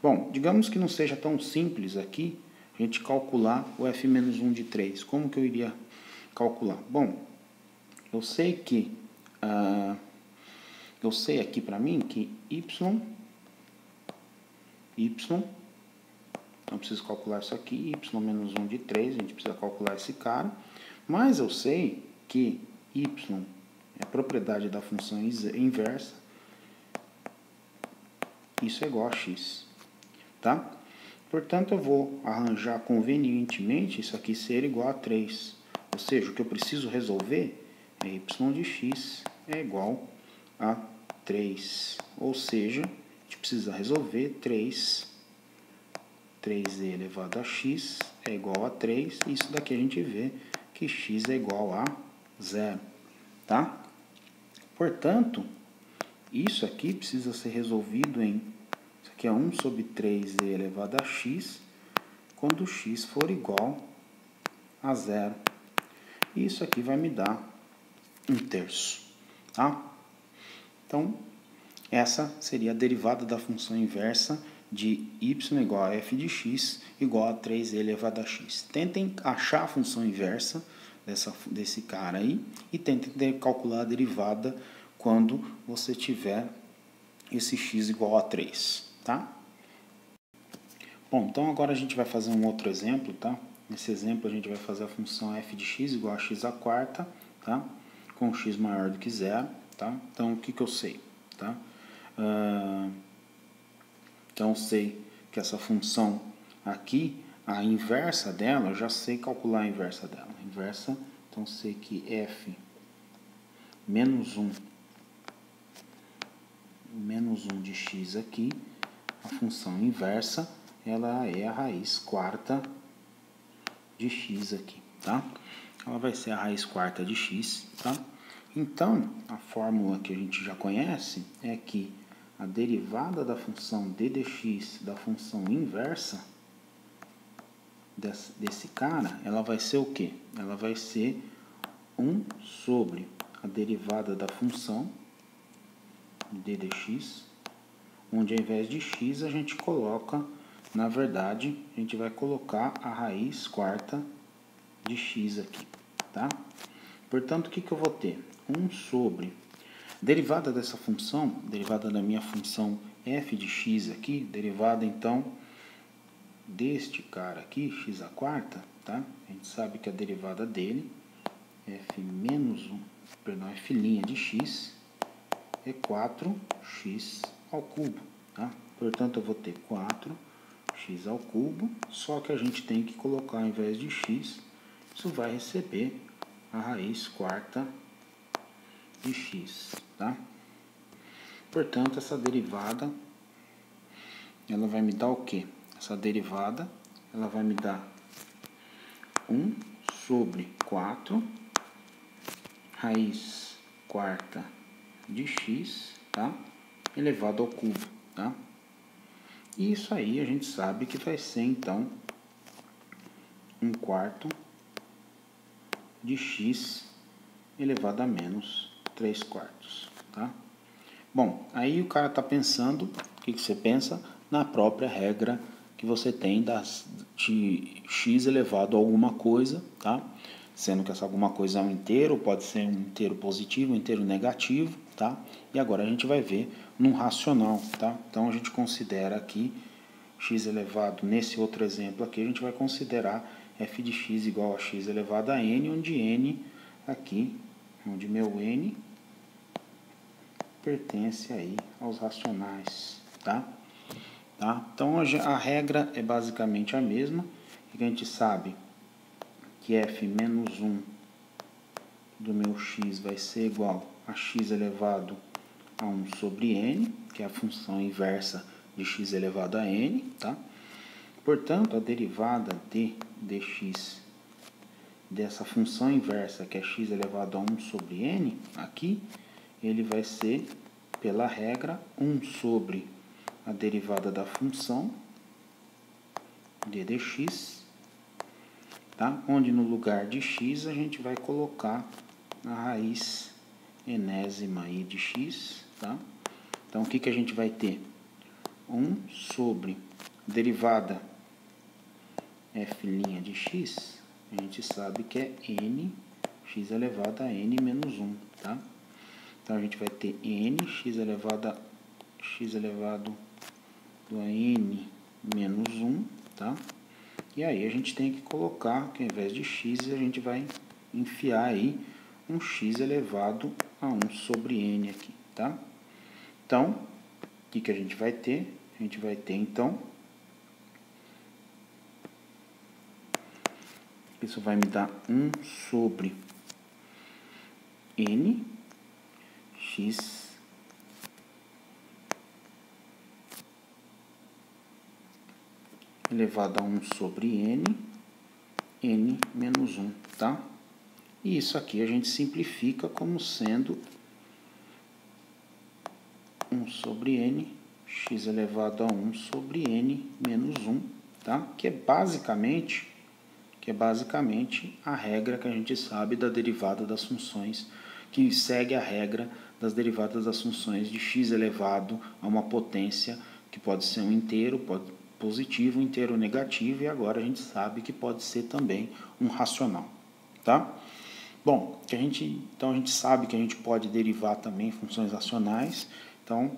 Bom, digamos que não seja tão simples aqui a gente calcular o f menos 1 de 3. Como que eu iria calcular? Bom, eu sei que eu sei aqui para mim que y, então preciso calcular isso aqui, y menos 1 de 3, a gente precisa calcular esse cara, mas eu sei que y é propriedade da função inversa, isso é igual a x, tá? Portanto, eu vou arranjar convenientemente isso aqui ser igual a 3, ou seja, o que eu preciso resolver é y de x é igual a 3, ou seja, a gente precisa resolver 3e elevado a x é igual a 3, isso daqui a gente vê que x é igual a 0, tá? Portanto, isso aqui precisa ser resolvido em, isso aqui é 1 sobre 3e elevado a x, quando x for igual a 0. E isso aqui vai me dar 1/3, tá? Então, essa seria a derivada da função inversa de y igual a f de x igual a 3e elevado a x. Tentem achar a função inversa desse cara aí e tentem calcular a derivada quando você tiver esse x igual a 3, tá? Bom, então agora a gente vai fazer um outro exemplo, tá? Nesse exemplo a gente vai fazer a função f de x igual a x à quarta, tá? Com x maior do que 0, tá? Então, o que eu sei, tá? Então, eu sei que essa função aqui, a inversa dela, eu já sei calcular a inversa dela. Inversa, então, sei que f menos 1 de x aqui, a função inversa, ela é a raiz quarta de x aqui, tá? Ela vai ser a raiz quarta de x, tá? Então, a fórmula que a gente já conhece é que a derivada da função d dx da função inversa desse cara, ela vai ser o quê? Ela vai ser 1 sobre a derivada da função d dx, onde ao invés de x a gente coloca, na verdade, a gente vai colocar a raiz quarta de x aqui, tá? Portanto, o que eu vou ter? 1 sobre derivada dessa função, derivada da minha função f de x aqui, derivada então deste cara aqui, x à quarta, tá? A gente sabe que a derivada dele, f menos 1, perdão, f' de x é 4x ao cubo, tá? Portanto, eu vou ter 4x ao cubo, só que a gente tem que colocar ao invés de x, isso vai receber a raiz quarta de x, tá? Portanto, essa derivada, ela vai me dar o quê? Essa derivada, ela vai me dar 1 sobre 4 raiz quarta de x, tá? Elevado ao cubo, tá? E isso aí a gente sabe que vai ser, então, 1/4 de x elevado a menos 3/4, tá? Bom, aí o cara está pensando, o que você pensa? Na própria regra que você tem de x elevado a alguma coisa, tá? Sendo que essa alguma coisa é um inteiro, pode ser um inteiro positivo, um inteiro negativo, tá? E agora a gente vai ver num racional, tá? Então a gente considera aqui x elevado, nesse outro exemplo aqui, a gente vai considerar f de x igual a x elevado a n, onde n aqui, onde meu n pertence aí aos racionais, tá? Então a regra é basicamente a mesma, que a gente sabe que f menos 1 do meu x vai ser igual a x elevado a 1 sobre n, que é a função inversa de x elevado a n, tá? Portanto, a derivada de dx dessa função inversa, que é x elevado a 1 sobre n, aqui, ele vai ser, pela regra, 1 sobre a derivada da função d dx, tá? Onde no lugar de x a gente vai colocar a raiz enésima aí de x, tá? Então, o que a gente vai ter? 1 sobre derivada f' de x, a gente sabe que é n, x elevado a n menos 1, tá? Então, a gente vai ter n, x elevado a n menos 1, tá? E aí, a gente tem que colocar que ao invés de x, a gente vai enfiar aí um x elevado a 1 sobre n aqui, tá? Então, o que a gente vai ter? A gente vai ter, então, isso vai me dar 1 sobre n, x elevado a 1 sobre n menos 1, tá? E isso aqui a gente simplifica como sendo 1 sobre n, x elevado a 1 sobre n menos 1, tá? Que é basicamente a regra que a gente sabe da derivada das funções, que segue a regra das derivadas das funções de x elevado a uma potência, que pode ser um inteiro, positivo, um inteiro negativo, e agora a gente sabe que pode ser também um racional, tá? Bom, então a gente sabe que a gente pode derivar também funções racionais, então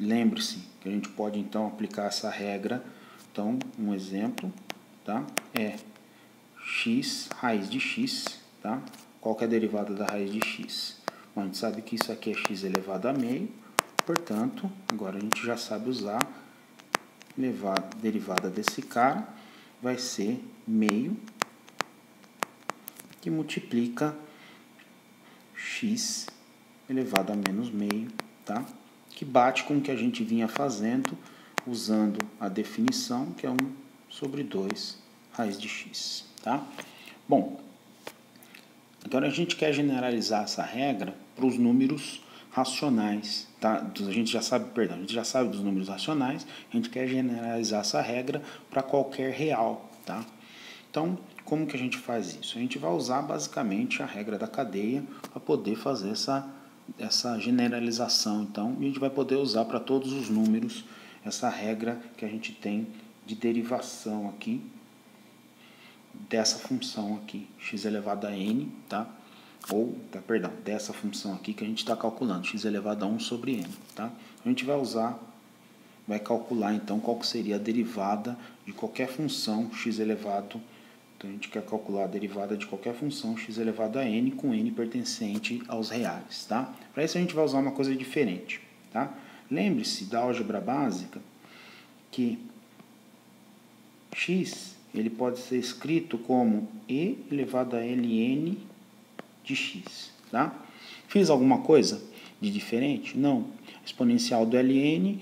lembre-se que a gente pode então aplicar essa regra. Então, um exemplo, tá? É x, raiz de x, tá? Qual que é a derivada da raiz de x? Bom, a gente sabe que isso aqui é x elevado a meio, portanto, agora a gente já sabe usar derivada desse cara, vai ser meio, que multiplica x elevado a menos meio, tá? Que bate com o que a gente vinha fazendo, usando a definição, que é 1 sobre 2 raiz de x, tá? Bom, agora a gente quer generalizar essa regra para os números racionais, tá? A gente já sabe dos números racionais, a gente quer generalizar essa regra para qualquer real, tá? Então, como que a gente faz isso? A gente vai usar basicamente a regra da cadeia para poder fazer essa generalização. Então, a gente vai poder usar para todos os números essa regra que a gente tem de derivação aqui dessa função aqui, x elevado a n, tá? Perdão, dessa função aqui que a gente está calculando, x elevado a 1 sobre n, tá? A gente vai calcular então qual que seria a derivada de qualquer função x elevado. Então, a gente quer calcular a derivada de qualquer função x elevado a n com n pertencente aos reais, tá? Para isso a gente vai usar uma coisa diferente, tá? Lembre-se da álgebra básica que x ele pode ser escrito como e elevado a ln de x, tá? Fiz alguma coisa de diferente? Não. A exponencial do ln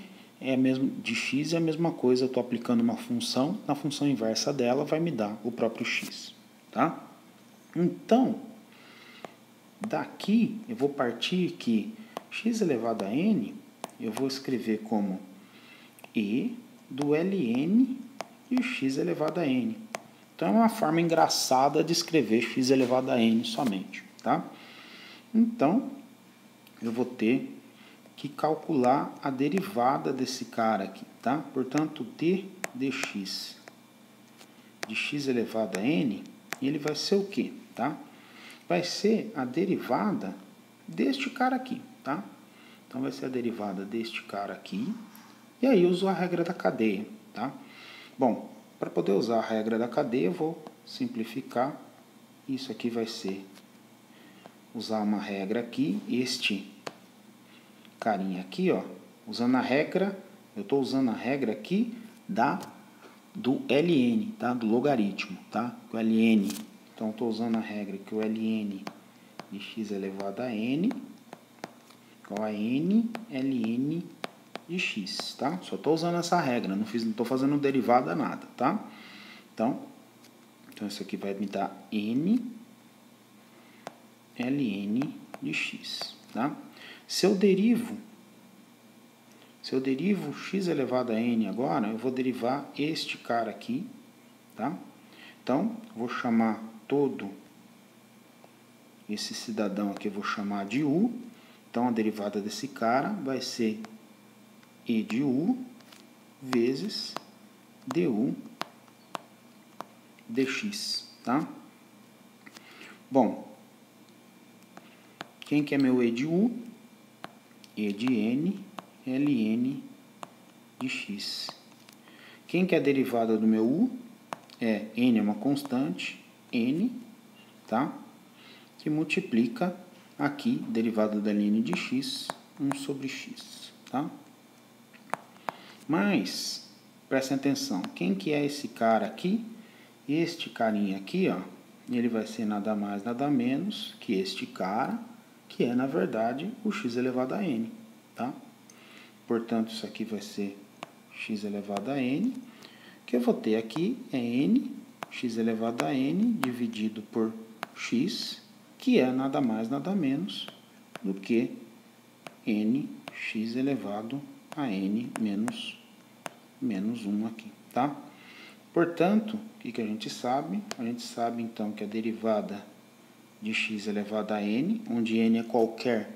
de x é a mesma coisa, eu estou aplicando uma função, na função inversa dela vai me dar o próprio x, tá? Então, daqui eu vou partir que x elevado a n, eu vou escrever como e do ln de x elevado a n. Então, é uma forma engraçada de escrever x elevado a n somente, tá? Então, eu vou ter que calcular a derivada desse cara aqui, tá? Portanto, d dx de x elevado a n, ele vai ser o quê, tá? Vai ser a derivada deste cara aqui, tá? Então, vai ser a derivada deste cara aqui, e aí eu uso a regra da cadeia, tá? Bom, para poder usar a regra da cadeia, eu vou simplificar. Isso aqui vai ser usar uma regra aqui, este carinha aqui, ó, usando a regra, eu estou usando a regra aqui do ln, tá? Do logaritmo, tá? O ln, então estou usando a regra que o ln de x elevado a n igual a n ln de x, tá? Só estou usando essa regra, não estou fazendo derivada nada, tá? Então, Então, isso aqui vai me dar n ln de x, tá? Se eu derivo x elevado a n agora, eu vou derivar este cara aqui, tá? Então, vou chamar todo esse cidadão aqui, eu vou chamar de u. Então, a derivada desse cara vai ser e de u vezes du dx, tá? Bom, quem que é meu e de u? E de n ln de x. Quem que é a derivada do meu u? N é uma constante, n, tá? Que multiplica aqui, derivada da ln de x, 1 sobre x, tá? Mas, prestem atenção, quem que é esse cara aqui? Este carinha aqui, ó, ele vai ser nada mais, nada menos que este cara, que é, na verdade, o x elevado a n, tá? Portanto, isso aqui vai ser x elevado a n. O que eu vou ter aqui é n, x elevado a n, dividido por x, que é nada mais, nada menos do que n, x elevado a n menos 1 aqui, tá? Portanto, o que a gente sabe? A gente sabe, então, que a derivada de x elevado a n, onde n é qualquer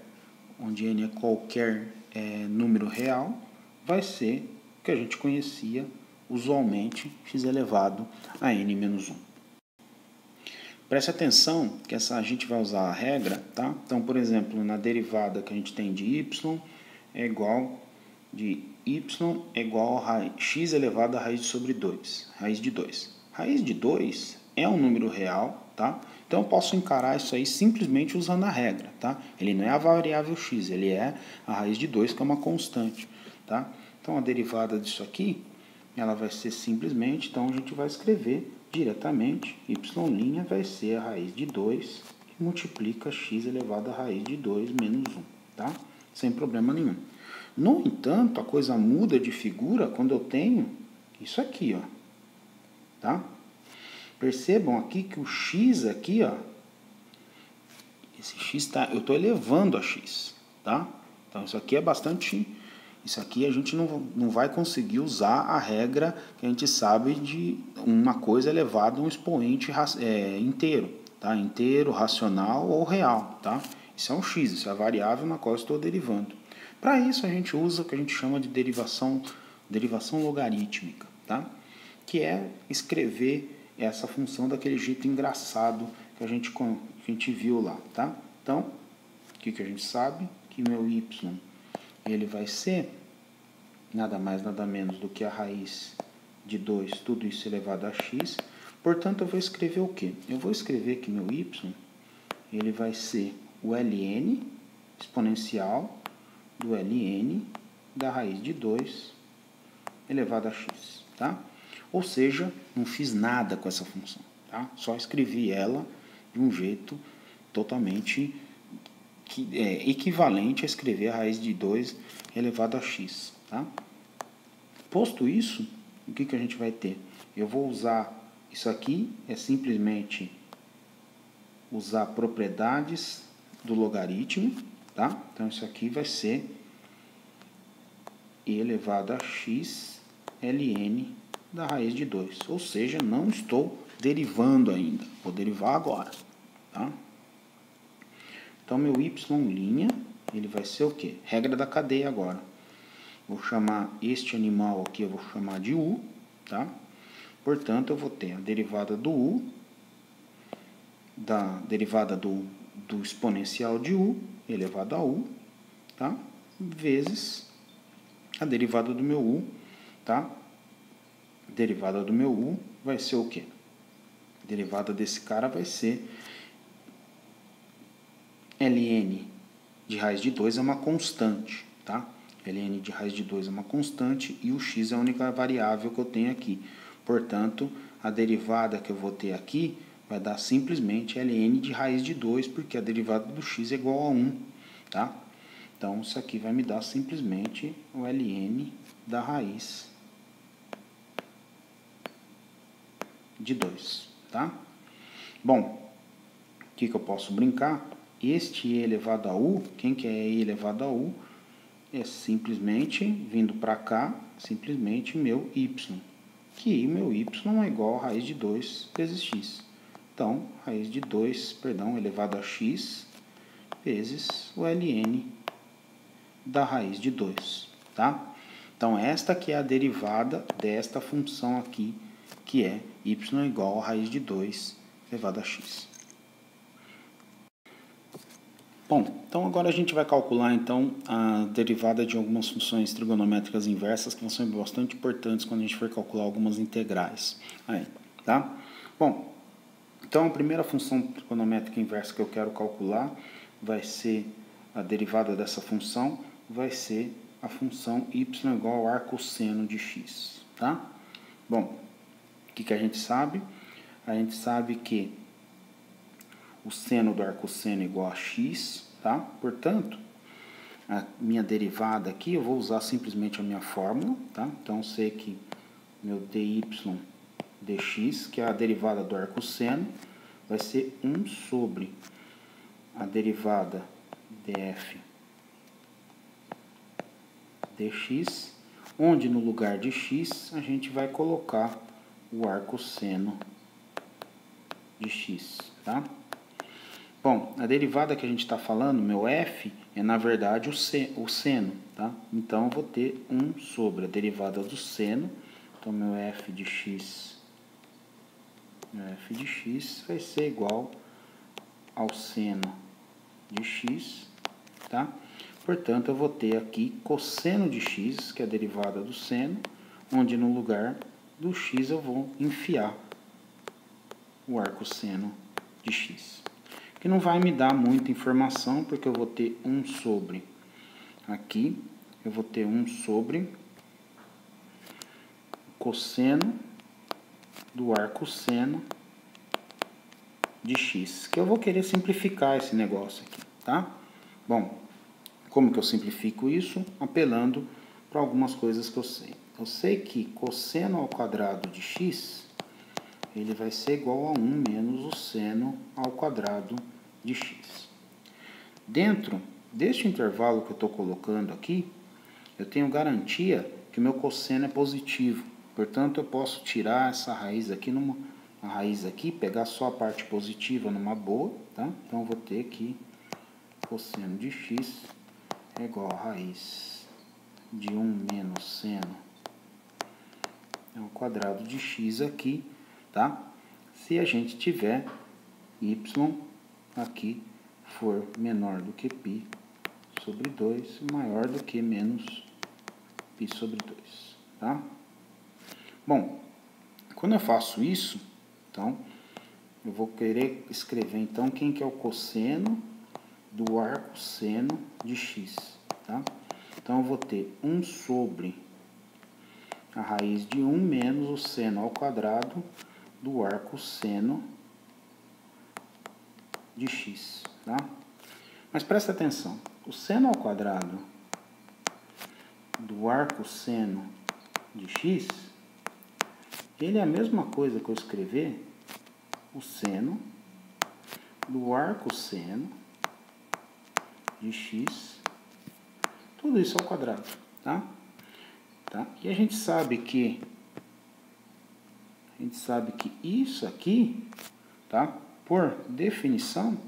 número real, vai ser o que a gente conhecia usualmente, x elevado a n menos 1. Preste atenção que a gente vai usar a regra, tá? Então, por exemplo, na derivada que a gente tem de y é igual a x elevado a raiz sobre 2, raiz de 2. Raiz de 2 é um número real, tá? Então, eu posso encarar isso aí simplesmente usando a regra, tá? Ele não é a variável x, ele é a raiz de 2, que é uma constante, tá? Então, a derivada disso aqui, ela vai ser simplesmente, então a gente vai escrever diretamente, y' vai ser a raiz de 2, que multiplica x elevado a raiz de 2 menos 1, tá? Sem problema nenhum. No entanto, a coisa muda de figura quando eu tenho isso aqui, ó, tá? Percebam aqui que o x aqui, ó, esse x eu estou elevando a x, tá? Então, isso aqui é bastante... Isso aqui a gente não vai conseguir usar a regra que a gente sabe de uma coisa elevada a um expoente inteiro, tá? Inteiro, racional ou real, tá? Isso é um x, isso é a variável na qual eu estou derivando. Para isso a gente usa o que a gente chama de derivação logarítmica, tá? Que é escrever essa função daquele jeito engraçado que a gente viu lá, tá? Então, o que a gente sabe? Que meu y ele vai ser nada mais, nada menos do que a raiz de 2, tudo isso elevado a x. Portanto, eu vou escrever o quê? Eu vou escrever que meu y ele vai ser o ln exponencial do ln da raiz de 2 elevado a x, tá? Ou seja, não fiz nada com essa função, tá? Só escrevi ela de um jeito totalmente equivalente a escrever a raiz de 2 elevado a x, tá? Posto isso, o que a gente vai ter? Eu vou usar isso aqui, é simplesmente usar propriedades do logaritmo, tá? Então, isso aqui vai ser e elevado a x ln da raiz de 2. Ou seja, não estou derivando ainda. Vou derivar agora, tá? Então, meu y', ele vai ser o quê? Regra da cadeia agora. Vou chamar este animal aqui, eu vou chamar de u, tá? Portanto, eu vou ter a derivada do u, da derivada do exponencial de u elevado a u, tá? Vezes a derivada do meu u, tá? A derivada do meu u vai ser o quê? A derivada desse cara vai ser ln de raiz de 2 é uma constante, tá? ln de raiz de 2 é uma constante e o x é a única variável que eu tenho aqui. Portanto, a derivada que eu vou ter aqui vai dar simplesmente ln de raiz de 2, porque a derivada do x é igual a 1, tá? Então, isso aqui vai me dar simplesmente o ln da raiz de 2, tá? tá? Bom, o que eu posso brincar? Este e elevado a u, quem que é e elevado a u? É simplesmente, vindo para cá, simplesmente meu y. Que meu y é igual a raiz de 2 vezes x. Então, raiz de 2, elevado a x, vezes o ln da raiz de 2, tá? Então, esta aqui é a derivada desta função aqui, que é y igual a raiz de 2 elevado a x. Bom, então agora a gente vai calcular então a derivada de algumas funções trigonométricas inversas que vão ser bastante importantes quando a gente for calcular algumas integrais. Aí, tá? Bom, então a primeira função trigonométrica inversa que eu quero calcular vai ser a derivada dessa função, vai ser a função y igual ao arcosseno de x, tá? Bom, o que a gente sabe? A gente sabe que o seno do arcosseno é igual a x, tá? Portanto, a minha derivada aqui, eu vou usar simplesmente a minha fórmula, tá? Então, eu sei que meu dy dx, que é a derivada do arcosseno, vai ser 1 sobre a derivada df dx, onde no lugar de x a gente vai colocar o arcosseno de x, tá? Bom, a derivada que a gente está falando, meu f, é na verdade o seno, tá? Então, eu vou ter 1 sobre a derivada do seno. Então, meu f de x vai ser igual ao seno de x, tá? Portanto, eu vou ter aqui cosseno de x, que é a derivada do seno, onde no lugar do x eu vou enfiar o arcosseno de x. Que não vai me dar muita informação, porque eu vou ter 1 sobre aqui, eu vou ter 1 sobre cosseno do arcosseno de x, que eu vou querer simplificar esse negócio aqui, tá? Bom, como que eu simplifico isso? Apelando para algumas coisas que eu sei. Eu sei que cosseno ao quadrado de x, ele vai ser igual a 1 menos o seno ao quadrado de x. Dentro deste intervalo que eu estou colocando aqui, eu tenho garantia que o meu cosseno é positivo. Portanto, eu posso tirar essa raiz aqui, pegar só a parte positiva numa boa, tá? Então, eu vou ter que cosseno de x é igual a raiz de 1 menos seno ao quadrado de x aqui, tá? Se a gente tiver y aqui for menor do que π sobre 2, maior do que menos π sobre 2, tá? Bom, quando eu faço isso, então, eu vou querer escrever, então, quem que é o cosseno do arcosseno de x, tá? Então, eu vou ter 1 sobre a raiz de 1 menos o seno ao quadrado do arcosseno de x, tá? Mas presta atenção, o seno ao quadrado do arcosseno de x, ele é a mesma coisa que eu escrever o seno do arcosseno de x, tudo isso ao quadrado, tá? E a gente sabe que isso aqui, tá? Por definição,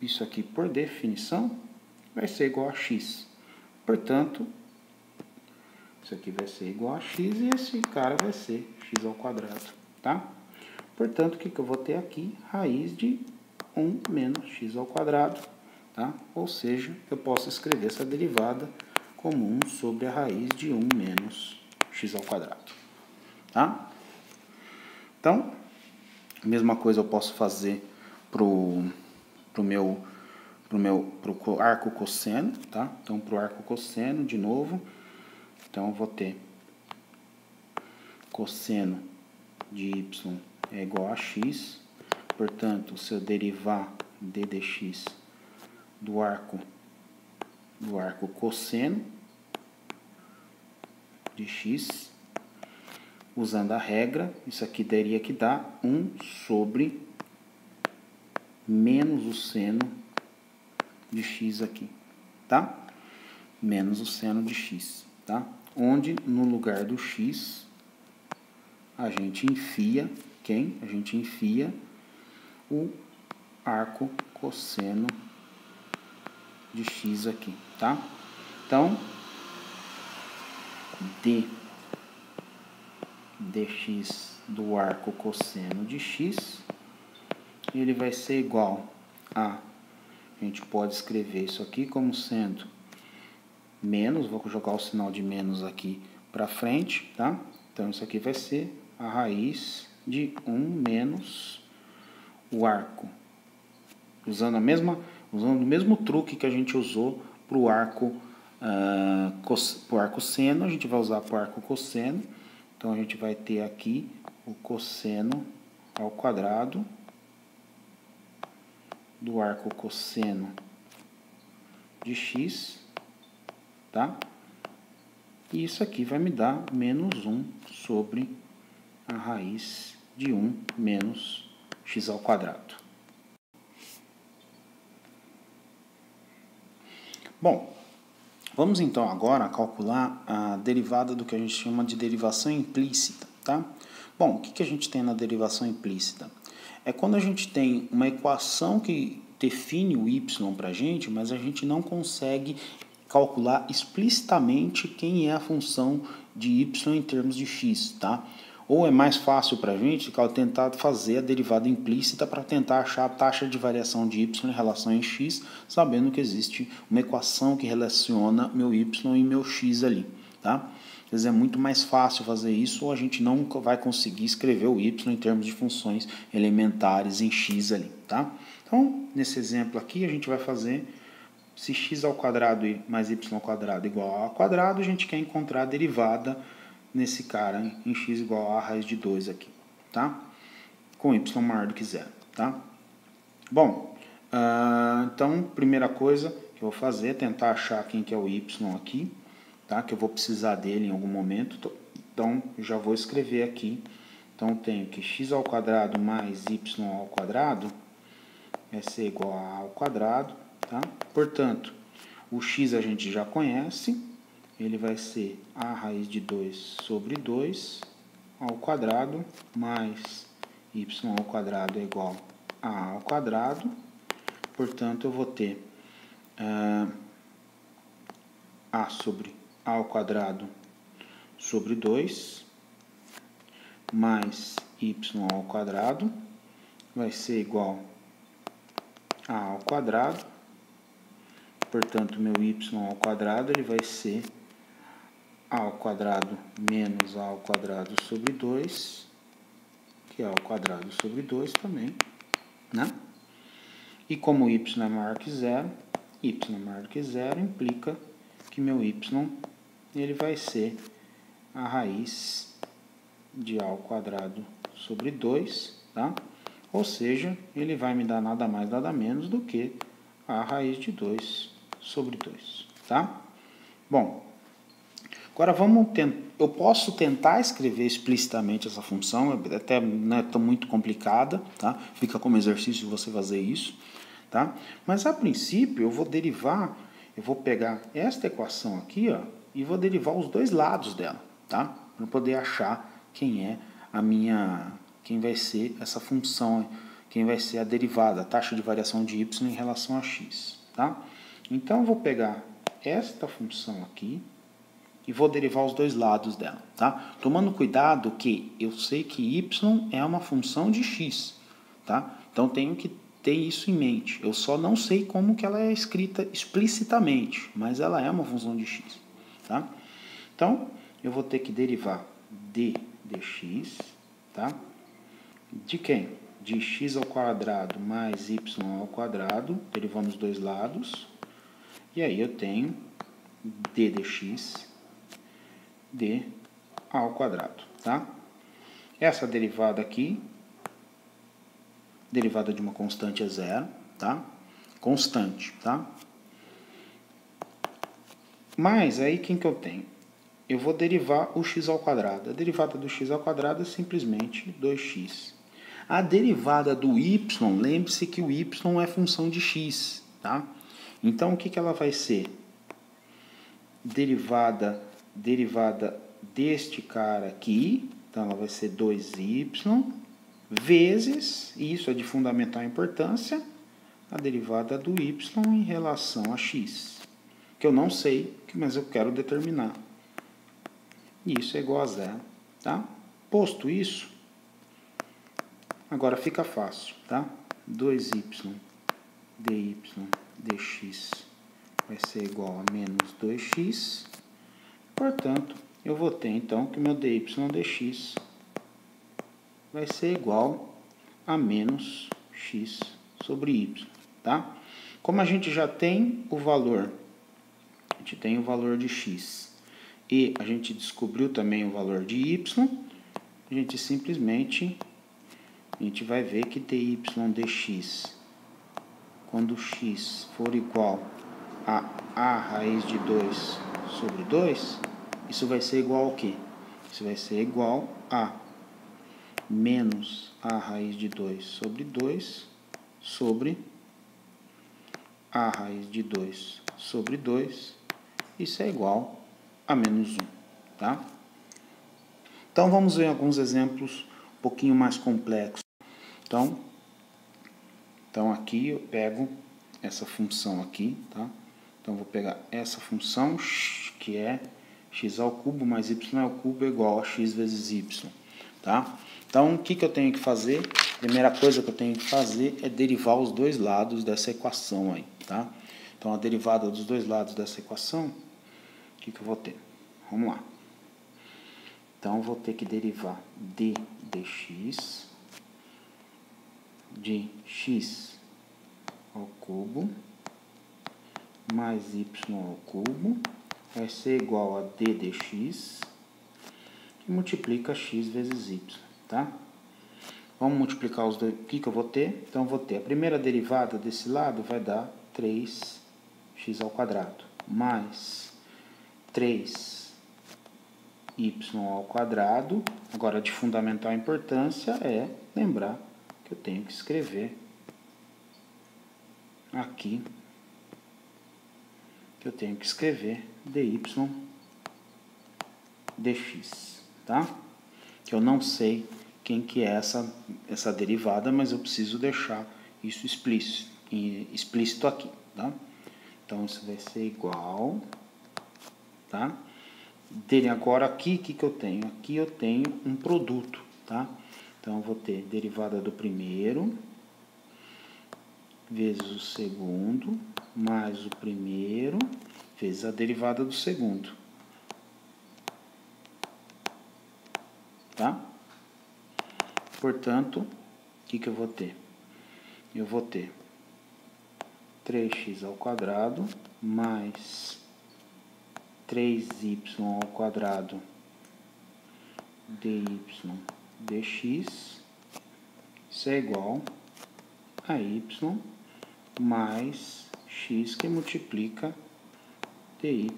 isso aqui por definição vai ser igual a x. Portanto, isso aqui vai ser igual a x e esse cara vai ser x ao quadrado, tá? Portanto, o que eu vou ter aqui? Raiz de 1 menos x ao quadrado, tá? Ou seja, eu posso escrever essa derivada como 1 sobre a raiz de 1 menos x ao quadrado, tá? Então, a mesma coisa eu posso fazer pro arco cosseno, tá? Então, pro arco cosseno, de novo, então eu vou ter cosseno de y é igual a x, portanto, se eu derivar d dx do arco cosseno de x, usando a regra, isso aqui teria que dar 1 sobre menos o seno de x aqui, tá? Menos o seno de x, tá? Onde no lugar do x a gente enfia quem? A gente enfia o arco cosseno de x aqui, tá? Então, dx do arco cosseno de x, ele vai ser igual a gente pode escrever isso aqui como sendo menos, vou jogar o sinal de menos aqui para frente, tá? Então, isso aqui vai ser a raiz de 1 menos o arco. Usando o mesmo truque que a gente usou para o arco, seno, a gente vai usar para o arco cosseno. Então, a gente vai ter aqui o cosseno ao quadrado do arco cosseno de x, tá? E isso aqui vai me dar menos 1 sobre a raiz de 1 menos x ao quadrado. Bom, vamos então agora calcular a derivada do que a gente chama de derivação implícita, tá? Bom, o que a gente tem na derivação implícita? É quando a gente tem uma equação que define o y para a gente, mas a gente não consegue calcular explicitamente quem é a função de y em termos de x, tá? Ou é mais fácil para a gente tentar fazer a derivada implícita para tentar achar a taxa de variação de y em relação a x, sabendo que existe uma equação que relaciona meu y e meu x ali, tá? Às vezes é muito mais fácil fazer isso, ou a gente não vai conseguir escrever o y em termos de funções elementares em x ali, tá? Então, nesse exemplo aqui, a gente vai fazer, se x ao quadrado mais y ao quadrado igual a ao quadrado, a gente quer encontrar a derivada nesse cara em x igual a raiz de 2 aqui, tá? Com y maior do que zero, tá? Bom, então, primeira coisa que eu vou fazer é tentar achar quem que é o y aqui, tá? Que eu vou precisar dele em algum momento, então já vou escrever aqui. Então, tenho que x ao quadrado mais y ao quadrado vai ser igual a ao quadrado, tá? Portanto, o x a gente já conhece, ele vai ser a raiz de 2 sobre 2 ao quadrado mais y ao quadrado é igual a ao quadrado. Portanto, eu vou ter a sobre a ao quadrado sobre 2 mais y ao quadrado vai ser igual a ao quadrado. Portanto, meu y ao quadrado ele vai ser a ao quadrado menos a ao quadrado sobre 2, que é ao quadrado sobre 2 também, né? E como y é maior que zero, y é maior que zero implica que meu y ele vai ser a raiz de a ao quadrado sobre 2, tá? Ou seja, ele vai me dar nada mais, nada menos do que a raiz de 2 sobre 2, tá? Bom, agora eu posso tentar escrever explicitamente essa função, até não é tão muito complicada, tá? Fica como exercício você fazer isso, tá? Mas a princípio eu vou pegar esta equação aqui, ó, e vou derivar os dois lados dela, tá? Para poder achar quem vai ser essa função, quem vai ser a derivada, a taxa de variação de y em relação a x, tá? Então, eu vou pegar esta função aqui e vou derivar os dois lados dela, tá? Tomando cuidado que eu sei que y é uma função de x, tá? Então, tenho que ter isso em mente. Eu só não sei como que ela é escrita explicitamente, mas ela é uma função de x, tá? Então, eu vou ter que derivar d dx, tá? De quem? De x ao quadrado mais y ao quadrado, derivando os dois lados. E aí eu tenho d dx d ao quadrado, tá? Essa derivada aqui, derivada de uma constante é zero, tá? Constante, tá? Mas aí quem que eu tenho? eu vou derivar o x ao quadrado. A derivada do x ao quadrado é simplesmente 2x. A derivada do y, lembre-se que o y é função de x, tá? Então, o que ela vai ser? Derivada deste cara aqui, então ela vai ser 2y, vezes, isso é de fundamental importância, a derivada do y em relação a x, que eu não sei, mas eu quero determinar. Isso é igual a zero, tá? Posto isso, agora fica fácil, tá? 2y dy dx vai ser igual a menos 2x. Portanto, eu vou ter então que meu dy dx vai ser igual a menos x sobre y, tá? Como a gente já tem o valor, a gente tem o valor de x e a gente descobriu também o valor de y, a gente simplesmente vai ver que dy dx, quando x for igual a a raiz de 2 sobre 2, isso vai ser igual ao quê? Isso vai ser igual a menos a raiz de 2 sobre 2 sobre a raiz de 2 sobre 2. Isso é igual a menos 1, tá? Então, vamos ver alguns exemplos um pouquinho mais complexos. Então aqui eu pego essa função aqui, tá? Então, vou pegar essa função, que é x ao cubo mais y ao cubo igual a x vezes y, tá? Então, o que eu tenho que fazer? A primeira coisa que eu tenho que fazer é derivar os dois lados dessa equação aí, tá? Então, a derivada dos dois lados dessa equação, o que eu vou ter? Vamos lá. Então, eu vou ter que derivar d dx de x ao cubo mais y ao cubo vai ser igual a d dx, que multiplica x vezes y, tá? Vamos multiplicar os dois. O que eu vou ter? Então, eu vou ter a primeira derivada desse lado vai dar 3x ao quadrado, mais 3y ao quadrado. Agora, de fundamental importância é lembrar que eu tenho que escrever aqui, dy dx, tá? Que eu não sei quem que é essa derivada, mas eu preciso deixar isso explícito aqui, tá? Então, isso vai ser igual, tá? Agora, aqui, o que eu tenho? Aqui eu tenho um produto, tá? Então, eu vou ter derivada do primeiro vezes o segundo, mais o primeiro vezes a derivada do segundo, tá? Portanto, o que eu vou ter? Eu vou ter 3x ao quadrado mais 3y ao quadrado dy dx, isso é igual a y mais x que multiplica dy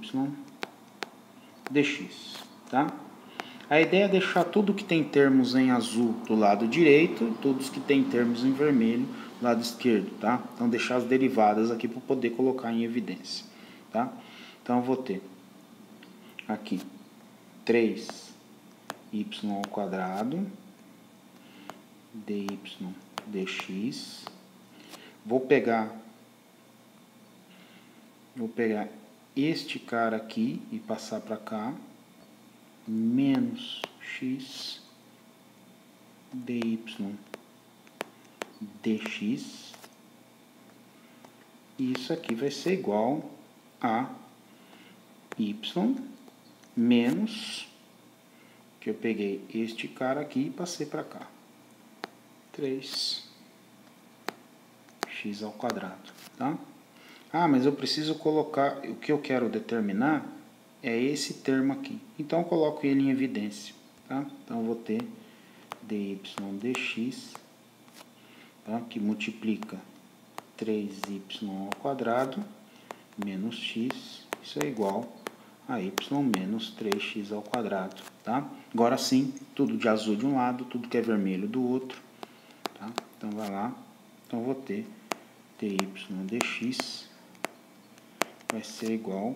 dx, tá? A ideia é deixar tudo que tem termos em azul do lado direito e todos que tem termos em vermelho do lado esquerdo, tá? Então, deixar as derivadas aqui para poder colocar em evidência, tá? Então, eu vou ter aqui 3y ao quadrado dy dx. Vou pegar este cara aqui e passar para cá, menos x dy dx. Isso aqui vai ser igual a y menos, que eu peguei este cara aqui e passei para cá, 3x ao quadrado, tá? Ah, mas eu preciso colocar, o que eu quero determinar é esse termo aqui. Então, eu coloco ele em evidência, tá? Então, eu vou ter dy dx, tá? Que multiplica 3y ao quadrado menos x, isso é igual a y menos 3x ao quadrado, tá? Agora sim, tudo de azul de um lado, tudo que é vermelho do outro, tá? Então, vai lá. Então, eu vou ter dy dx vai ser igual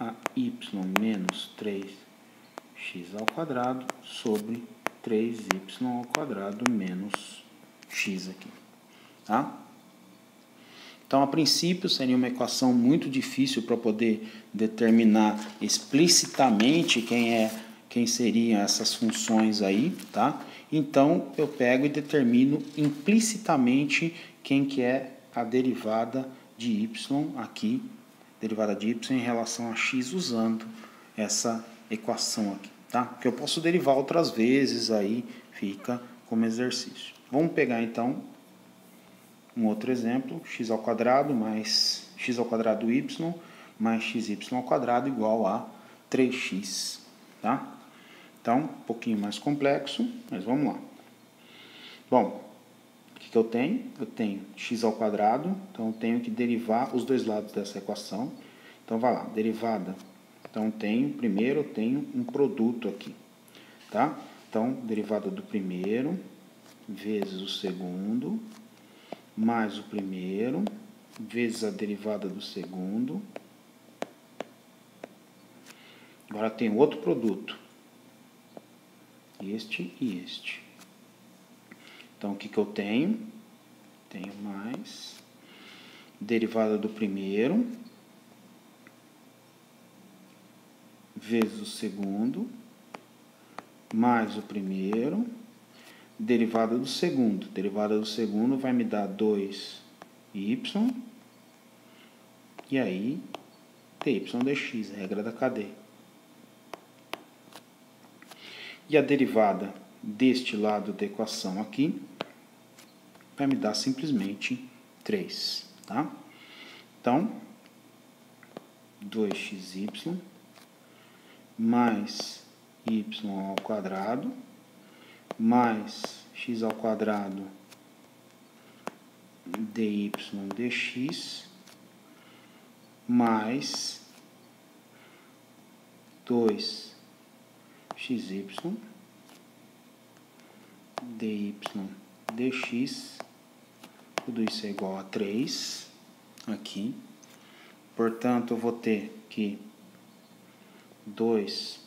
a y menos 3x ao quadrado sobre 3y ao quadrado menos x aqui, tá? Então, a princípio, seria uma equação muito difícil para poder determinar explicitamente quem seriam essas funções aí, tá? Então, eu pego e determino implicitamente quem que é a derivada de y aqui, derivada de y em relação a x usando essa equação aqui, tá? Que eu posso derivar outras vezes, aí fica como exercício. Vamos pegar então um outro exemplo, x ao quadrado mais x ao quadrado y mais xy ao quadrado igual a 3x, tá? Então, um pouquinho mais complexo, mas vamos lá. Bom, o que eu tenho? Eu tenho x ao quadrado, então eu tenho que derivar os dois lados dessa equação. Então, vai lá, derivada. Então, primeiro eu tenho um produto aqui, tá? Então, derivada do primeiro vezes o segundo mais o primeiro, vezes a derivada do segundo. Agora tem outro produto, este e este. Então, o que eu tenho? Tenho mais derivada do primeiro, vezes o segundo, mais o primeiro, derivada do segundo. Derivada do segundo vai me dar 2y, e aí dy dx, regra da cadeia. E a derivada deste lado da equação aqui vai me dar simplesmente 3, tá? Então, 2xy mais y ao quadrado mais x ao quadrado dy dx mais 2xy dy dx, tudo isso é igual a 3 aqui. Portanto, eu vou ter que 2.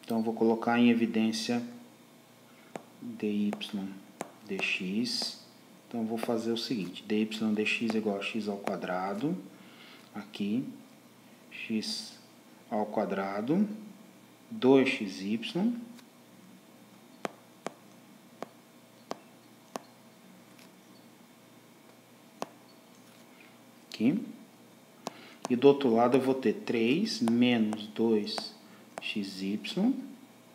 Então, eu vou colocar em evidência dy dx. Então, eu vou fazer o seguinte, dy dx é igual a x ao quadrado, aqui, x ao quadrado, 2xy, aqui, e do outro lado eu vou ter 3 menos 2xy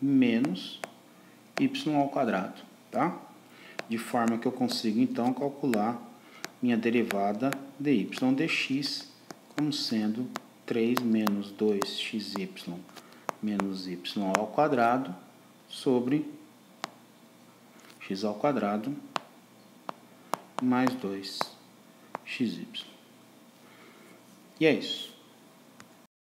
menos y ao quadrado, tá? De forma que eu consigo, então, calcular minha derivada de y dx como sendo 3 menos 2xy menos y ao quadrado sobre x ao quadrado mais 2xy. E é isso.